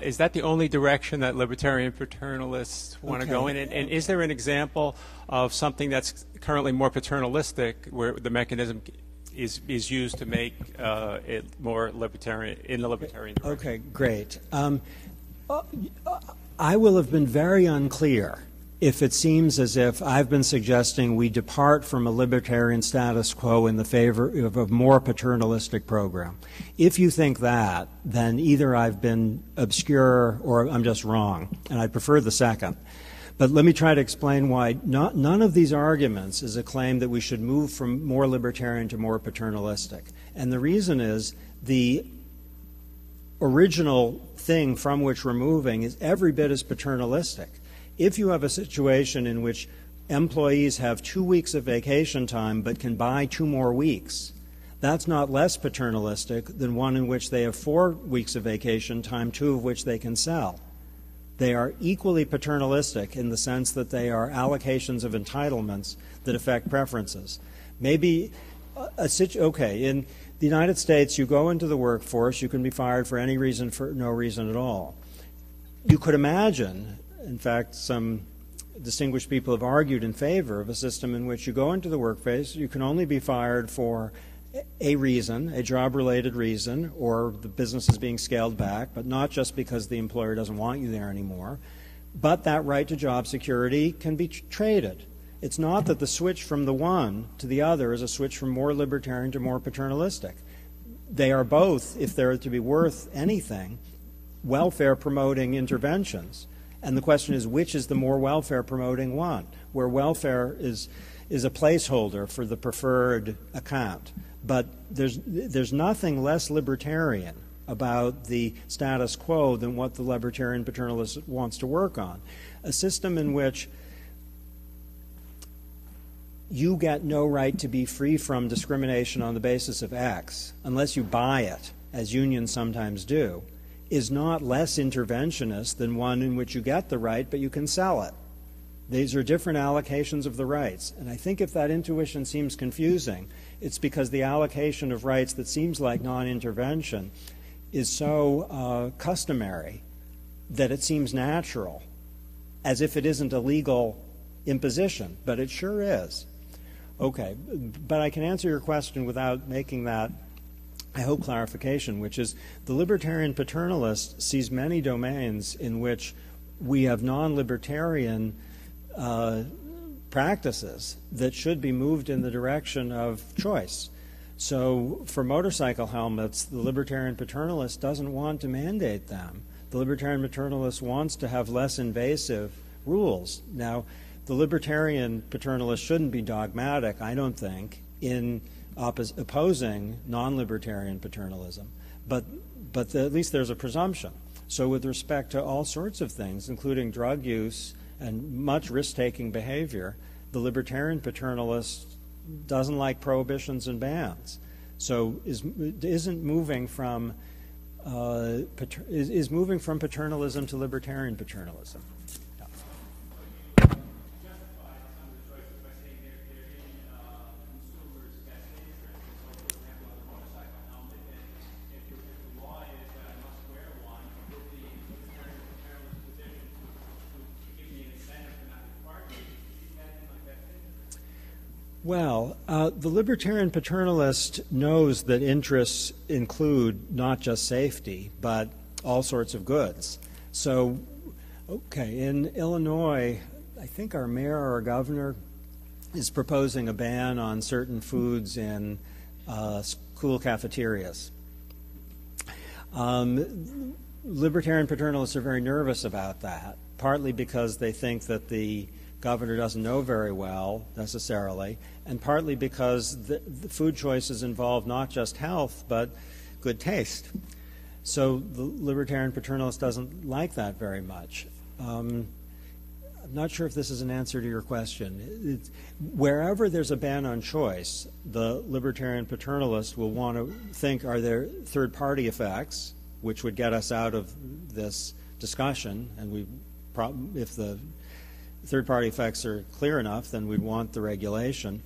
is that the only direction that libertarian paternalists want to go in? And is there an example of something that's currently more paternalistic where the mechanism is used to make it more libertarian, in the libertarian direction? Okay, great. I will have been very unclear if it seems as if I've been suggesting we depart from a libertarian status quo in the favor of a more paternalistic program. If you think that, then either I've been obscure or I'm just wrong, and I prefer the second. But let me try to explain why none of these arguments is a claim that we should move from more libertarian to more paternalistic. And the reason is the original thing from which we're moving is every bit as paternalistic. If you have a situation in which employees have 2 weeks of vacation time but can buy 2 more weeks, that's not less paternalistic than one in which they have 4 weeks of vacation time, 2 of which they can sell. They are equally paternalistic in the sense that they are allocations of entitlements that affect preferences. Maybe, in the United States, you go into the workforce, you can be fired for any reason, for no reason at all. You could imagine, in fact, some distinguished people have argued in favor of a system in which you go into the workplace, you can only be fired for a reason, a job-related reason, or the business is being scaled back, but not just because the employer doesn't want you there anymore. But that right to job security can be traded. It's not that the switch from the one to the other is a switch from more libertarian to more paternalistic. They are both, if they're to be worth anything, welfare-promoting interventions. And the question is, which is the more welfare-promoting one, where welfare is a placeholder for the preferred account. But there's nothing less libertarian about the status quo than what the libertarian paternalist wants to work on. A system in which you get no right to be free from discrimination on the basis of X unless you buy it, as unions sometimes do, is not less interventionist than one in which you get the right but you can sell it. These are different allocations of the rights. And I think if that intuition seems confusing, it's because the allocation of rights that seems like non-intervention is so customary that it seems natural, as if it isn't a legal imposition, but it sure is. Okay, but I can answer your question without making that, I hope, clarification, which is the libertarian paternalist sees many domains in which we have non-libertarian practices that should be moved in the direction of choice. So for motorcycle helmets, the libertarian paternalist doesn't want to mandate them. The libertarian paternalist wants to have less invasive rules. Now, the libertarian paternalist shouldn't be dogmatic, I don't think, in opposing non-libertarian paternalism, but at least there's a presumption. So with respect to all sorts of things, including drug use and much risk-taking behavior, the libertarian paternalist doesn't like prohibitions and bans. So is moving from paternalism to libertarian paternalism. Well, the libertarian paternalist knows that interests include not just safety, but all sorts of goods. So, okay, in Illinois, I think our mayor or governor is proposing a ban on certain foods in school cafeterias. Libertarian paternalists are very nervous about that, partly because they think that the governor doesn't know very well, necessarily, and partly because the food choices involve not just health, but good taste. So the libertarian paternalist doesn't like that very much. I'm not sure if this is an answer to your question. Wherever there's a ban on choice, the libertarian paternalist will want to think, are there third-party effects, which would get us out of this discussion, and if third-party effects are clear enough, then we'd want the regulation.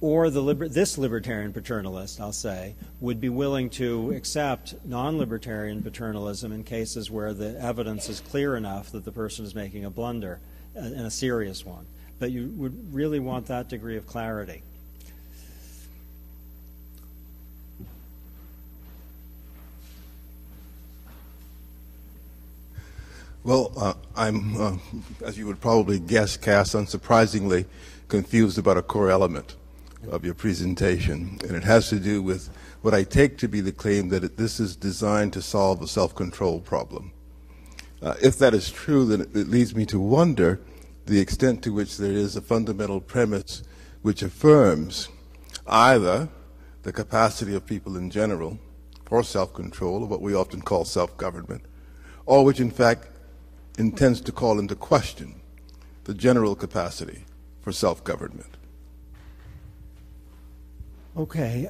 Or this libertarian paternalist, I'll say, would be willing to accept non-libertarian paternalism in cases where the evidence is clear enough that the person is making a blunder, and a serious one. But you would really want that degree of clarity. Well, I'm, as you would probably guess, Cass, unsurprisingly confused about a core element of your presentation, and it has to do with what I take to be the claim that this is designed to solve a self-control problem. If that is true, then it leads me to wonder the extent to which there is a fundamental premise which affirms either the capacity of people in general for self-control, or what we often call self-government, or which in fact intends to call into question the general capacity for self-government. Okay.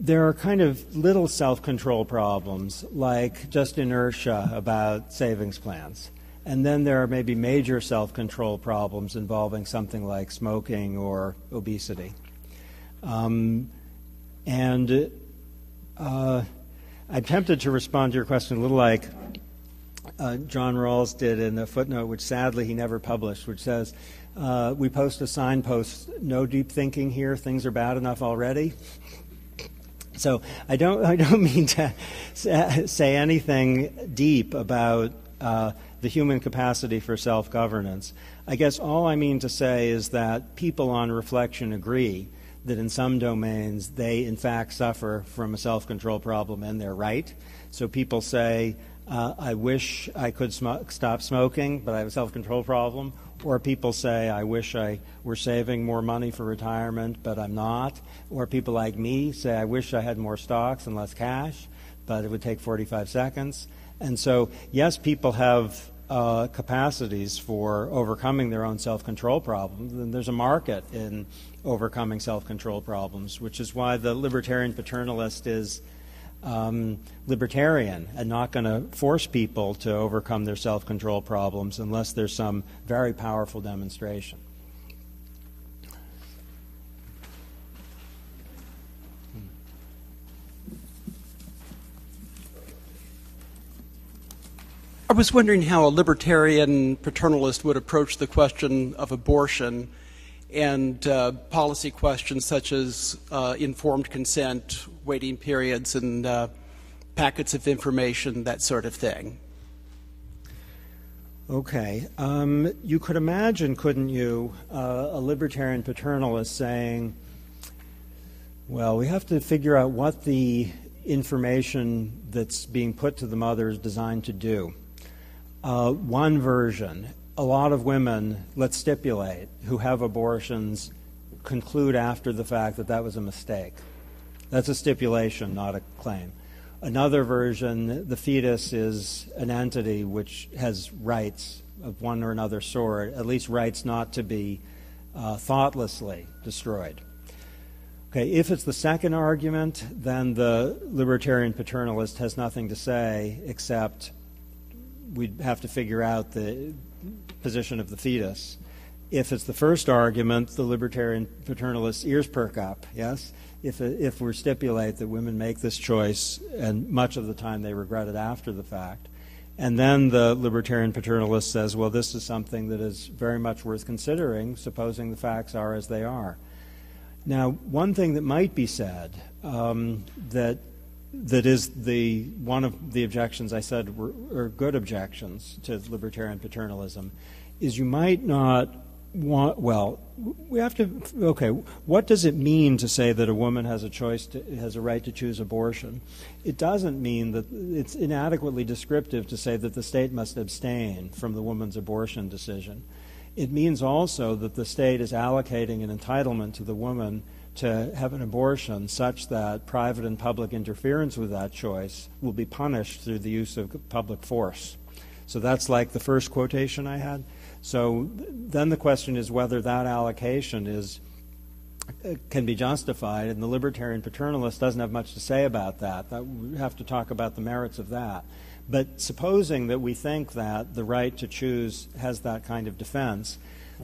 There are kind of little self-control problems, like just inertia about savings plans. And then there are maybe major self-control problems involving something like smoking or obesity. I'm tempted to respond to your question a little like John Rawls did in a footnote, which sadly he never published, which says, we post a signpost, no deep thinking here, things are bad enough already. So I don't mean to say anything deep about the human capacity for self-governance. I guess all I mean to say is that people on reflection agree that in some domains they in fact suffer from a self-control problem, and they're right. So people say, I wish I could stop smoking, but I have a self-control problem. Or people say, I wish I were saving more money for retirement, but I'm not. Or people like me say, I wish I had more stocks and less cash, but it would take 45 seconds. And so, yes, people have capacities for overcoming their own self-control problems, and there's a market in overcoming self-control problems, which is why the libertarian paternalist is libertarian and not going to force people to overcome their self-control problems unless there's some very powerful demonstration. I was wondering how a libertarian paternalist would approach the question of abortion and policy questions such as informed consent, waiting periods, and packets of information, that sort of thing. Okay. You could imagine, couldn't you, a libertarian paternalist saying, well, we have to figure out what the information that's being put to the mother is designed to do. One version, a lot of women, let's stipulate, who have abortions conclude after the fact that that was a mistake. That's a stipulation, not a claim. Another version, the fetus is an entity which has rights of one or another sort, at least rights not to be thoughtlessly destroyed. Okay, if it's the second argument, then the libertarian paternalist has nothing to say except we'd have to figure out the position of the fetus. If it's the first argument, the libertarian paternalist's ears perk up, yes? If we stipulate that women make this choice, and much of the time they regret it after the fact, and then the libertarian paternalist says, well, this is something that is very much worth considering, supposing the facts are as they are. Now, one thing that might be said, that is one of the objections I said are good objections to libertarian paternalism, is you might not want, well, we have to, okay, what does it mean to say that a woman has a right to choose abortion? It doesn't mean that it's inadequately descriptive to say that the state must abstain from the woman's abortion decision. It means also that the state is allocating an entitlement to the woman to have an abortion such that private and public interference with that choice will be punished through the use of public force. So that's like the first quotation I had. So then the question is whether that allocation is can be justified, and the libertarian paternalist doesn't have much to say about that. We have to talk about the merits of that. But supposing that we think that the right to choose has that kind of defense,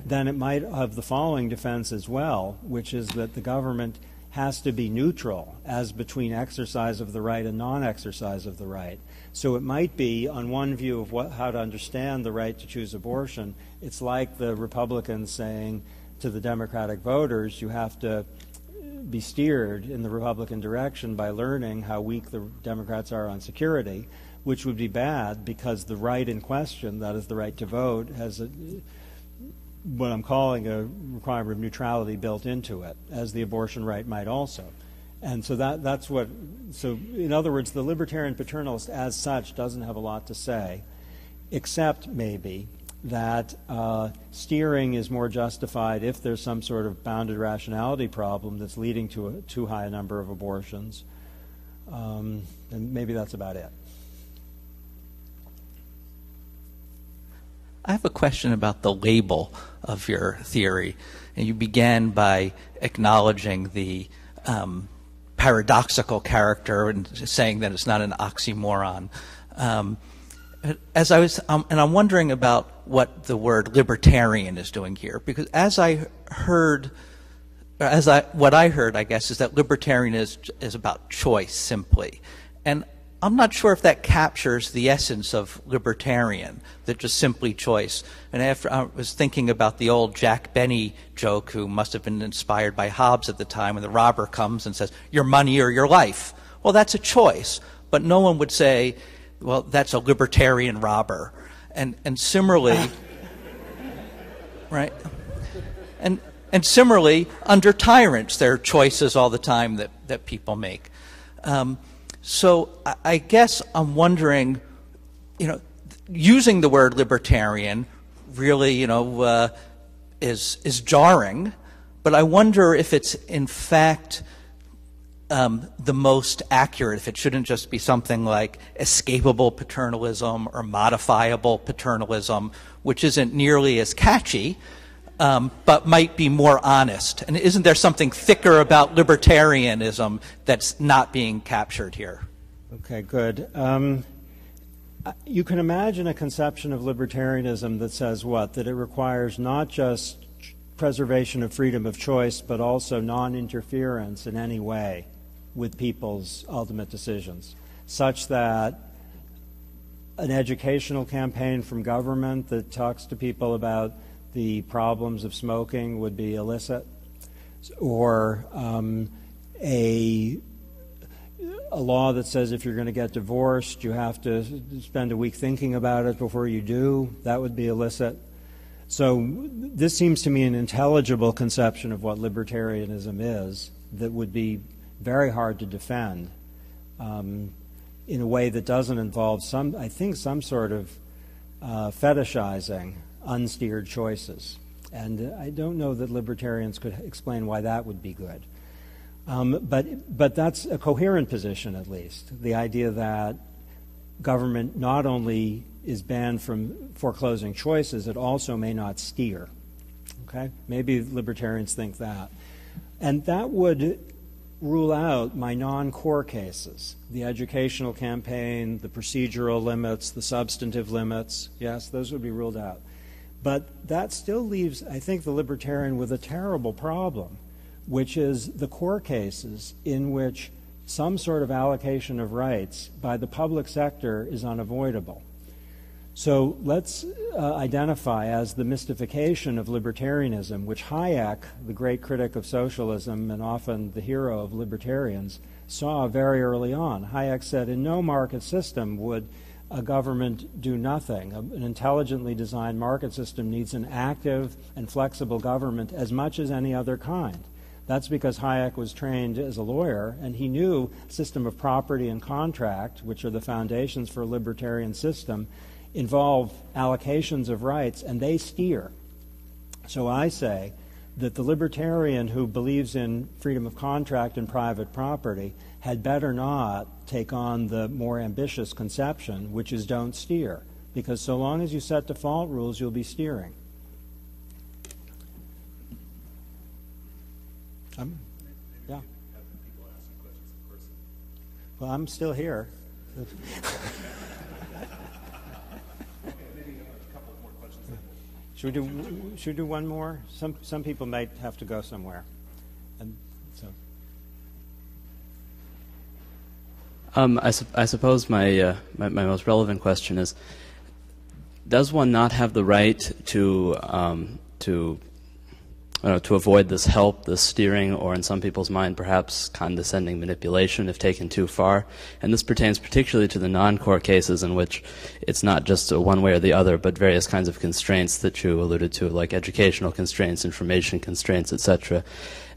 then it might have the following defense as well, which is that the government has to be neutral as between exercise of the right and non-exercise of the right. So it might be, on one view of how to understand the right to choose abortion, it's like the Republicans saying to the Democratic voters, you have to be steered in the Republican direction by learning how weak the Democrats are on security, which would be bad because the right in question, that is the right to vote, has what I'm calling a requirement of neutrality built into it, as the abortion right might also. And so that's what, so in other words, the libertarian paternalist as such doesn't have a lot to say, except maybe that steering is more justified if there's some sort of bounded rationality problem that's leading to too high a number of abortions. And maybe that's about it. I have a question about the label of your theory. And you began by acknowledging the paradoxical character and saying that it's not an oxymoron. And I'm wondering about what the word libertarian is doing here, because what I heard, I guess, is that libertarian is about choice simply, and I'm not sure if that captures the essence of libertarian, that just simply choice. And after I was thinking about the old Jack Benny joke, who must have been inspired by Hobbes at the time, when the robber comes and says, your money or your life. Well, that's a choice, but no one would say, well, that's a libertarian robber. And similarly, right? And similarly, under tyrants, there are choices all the time that people make. So I guess I'm wondering, using the word libertarian really, is jarring, but I wonder if it's in fact the most accurate, if it shouldn't just be something like escapable paternalism or modifiable paternalism, which isn't nearly as catchy, but might be more honest. And isn't there something thicker about libertarianism that's not being captured here? Okay, good. You can imagine a conception of libertarianism that says what? That it requires not just preservation of freedom of choice, but also non-interference in any way with people's ultimate decisions, such that an educational campaign from government that talks to people about the problems of smoking would be illicit, or a law that says if you're going to get divorced, you have to spend a week thinking about it before you do, that would be illicit. So this seems to me an intelligible conception of what libertarianism is that would be very hard to defend in a way that doesn't involve some sort of fetishizing unsteered choices. And I don't know that libertarians could explain why that would be good. But that's a coherent position, at least. The idea that government not only is banned from foreclosing choices, it also may not steer. Okay? Maybe libertarians think that. And that would rule out my non-core cases, the educational campaign, the procedural limits, the substantive limits. Yes, those would be ruled out. But that still leaves, I think, the libertarian with a terrible problem, which is the core cases in which some sort of allocation of rights by the public sector is unavoidable. So let's identify as the mystification of libertarianism, which Hayek, the great critic of socialism and often the hero of libertarians, saw very early on. Hayek said, in no market system would a government do nothing. An intelligently designed market system needs an active and flexible government as much as any other kind. That's because Hayek was trained as a lawyer, and he knew system of property and contract, which are the foundations for a libertarian system, involve allocations of rights, and they steer. So I say that the libertarian who believes in freedom of contract and private property had better not take on the more ambitious conception, which is don't steer, because so long as you set default rules, you'll be steering. Yeah. Well, I'm still here. Should we do one more? Some people might have to go somewhere, and so. I suppose my most relevant question is: does one not have the right to avoid this help, this steering, or in some people's mind, perhaps condescending manipulation if taken too far? And this pertains particularly to the non-core cases in which it's not just a one way or the other, but various kinds of constraints that you alluded to, like educational constraints, information constraints, etc.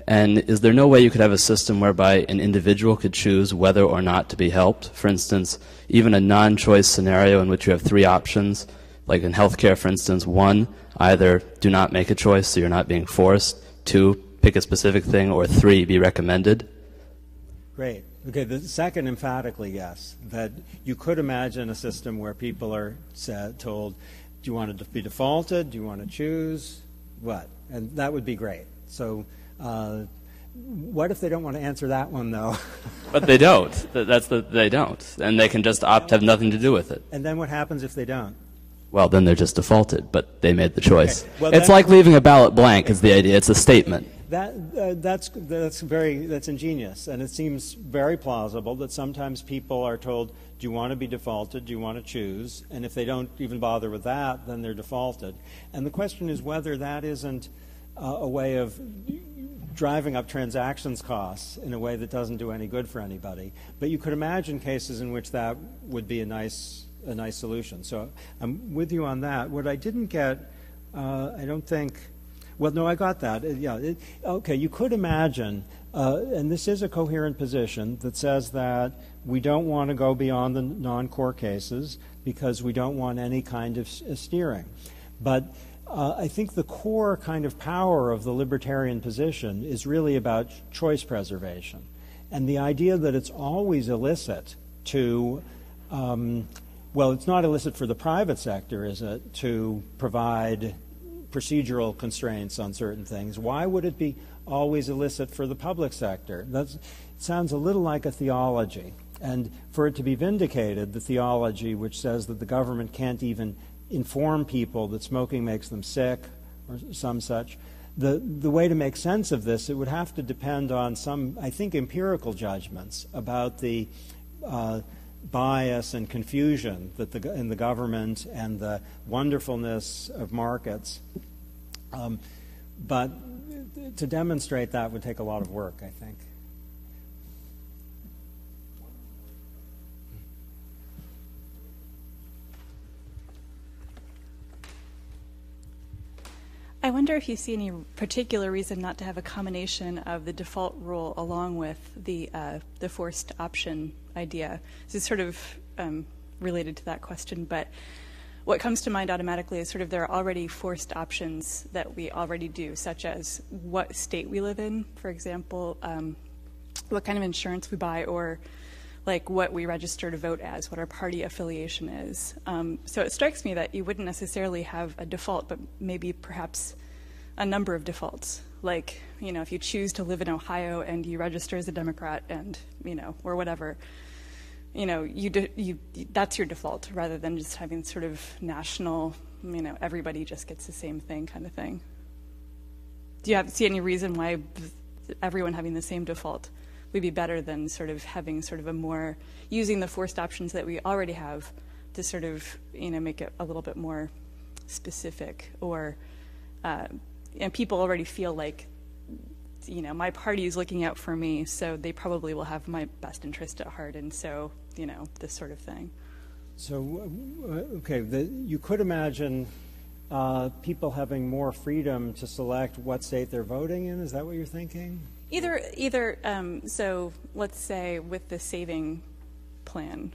And is there no way you could have a system whereby an individual could choose whether or not to be helped? For instance, even a non-choice scenario in which you have three options, like in healthcare, for instance: one, either do not make a choice, so you're not being forced; two, pick a specific thing; or three, be recommended. Great. Okay, the second, emphatically, yes. That you could imagine a system where people are told, do you want to be defaulted? Do you want to choose? What? And that would be great. So what if they don't want to answer that one, though? But they don't. They don't. And they can just opt to have nothing to do with it. And then what happens if they don't? Well, then they're just defaulted, but they made the choice. Okay. Well, it's like leaving a ballot blank is the idea. It's a statement. That's ingenious, and it seems very plausible that sometimes people are told, do you want to be defaulted, do you want to choose? And if they don't even bother with that, then they're defaulted. And the question is whether that isn't a way of driving up transactions costs in a way that doesn't do any good for anybody. But you could imagine cases in which that would be a nice solution. So I'm with you on that. What I didn't get, I don't think, well, no, I got that. Okay, you could imagine, and this is a coherent position that says that we don't want to go beyond the non-core cases because we don't want any kind of steering. But I think the core kind of power of the libertarian position is really about choice preservation. And the idea that it's always illicit to well, it's not illicit for the private sector, is it, to provide procedural constraints on certain things? Why would it be always illicit for the public sector? It sounds a little like a theology. And for it to be vindicated, the theology which says that the government can't even inform people that smoking makes them sick or some such, the way to make sense of this, it would have to depend on some, I think, empirical judgments about the bias and confusion that in the government and the wonderfulness of markets. But to demonstrate that would take a lot of work, I think. I wonder if you see any particular reason not to have a combination of the default rule along with the forced option idea. This is sort of related to that question, but what comes to mind automatically is sort of there are already forced options that we already do, such as what state we live in, for example, what kind of insurance we buy, or like what we register to vote as, what our party affiliation is. So it strikes me that you wouldn't necessarily have a default, but maybe perhaps a number of defaults. Like, you know, if you choose to live in Ohio and you register as a Democrat and, you know, or whatever, you know, that's your default rather than just having sort of national, you know, everybody just gets the same thing kind of thing. Do you see any reason why everyone having the same default would be better than sort of having sort of a more, using the forced options that we already have to sort of, you know, make it a little bit more specific, or, and people already feel like, you know, my party is looking out for me, so they probably will have my best interest at heart, and so, you know, this sort of thing. So, okay, you could imagine people having more freedom to select what state they're voting in. Is that what you're thinking? Either so let's say with the saving plan,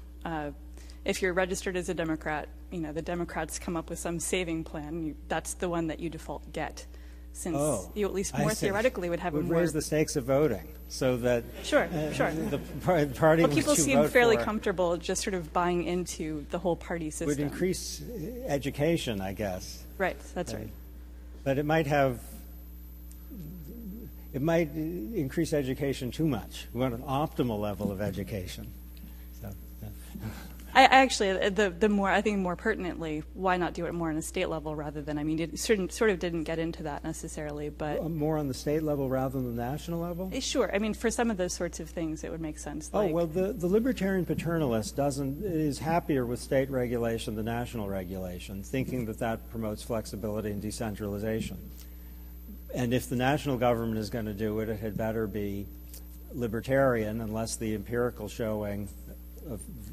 if you're registered as a Democrat, you know, the Democrats come up with some saving plan, that's the one that you default get, since you at least more theoretically would have a more... raise the stakes of voting so that... Sure. The party... Well, people seem fairly comfortable just sort of buying into the whole party system. Would increase education, I guess. Right, that's right. But it might have... It might increase education too much. We want an optimal level of education. So, I actually, the more, I think more pertinently, why not do it more on a state level rather than, I mean, it sort of didn't get into that necessarily, but. More on the state level rather than the national level? Sure. I mean, for some of those sorts of things, it would make sense. Like, well, the libertarian paternalist is happier with state regulation than national regulation, thinking that promotes flexibility and decentralization. And if the national government is going to do it, it had better be libertarian unless the empirical showing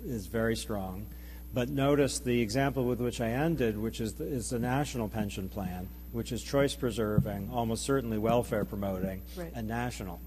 is very strong. But notice the example with which I ended, which is the national pension plan, which is choice preserving, almost certainly welfare promoting, right. and national.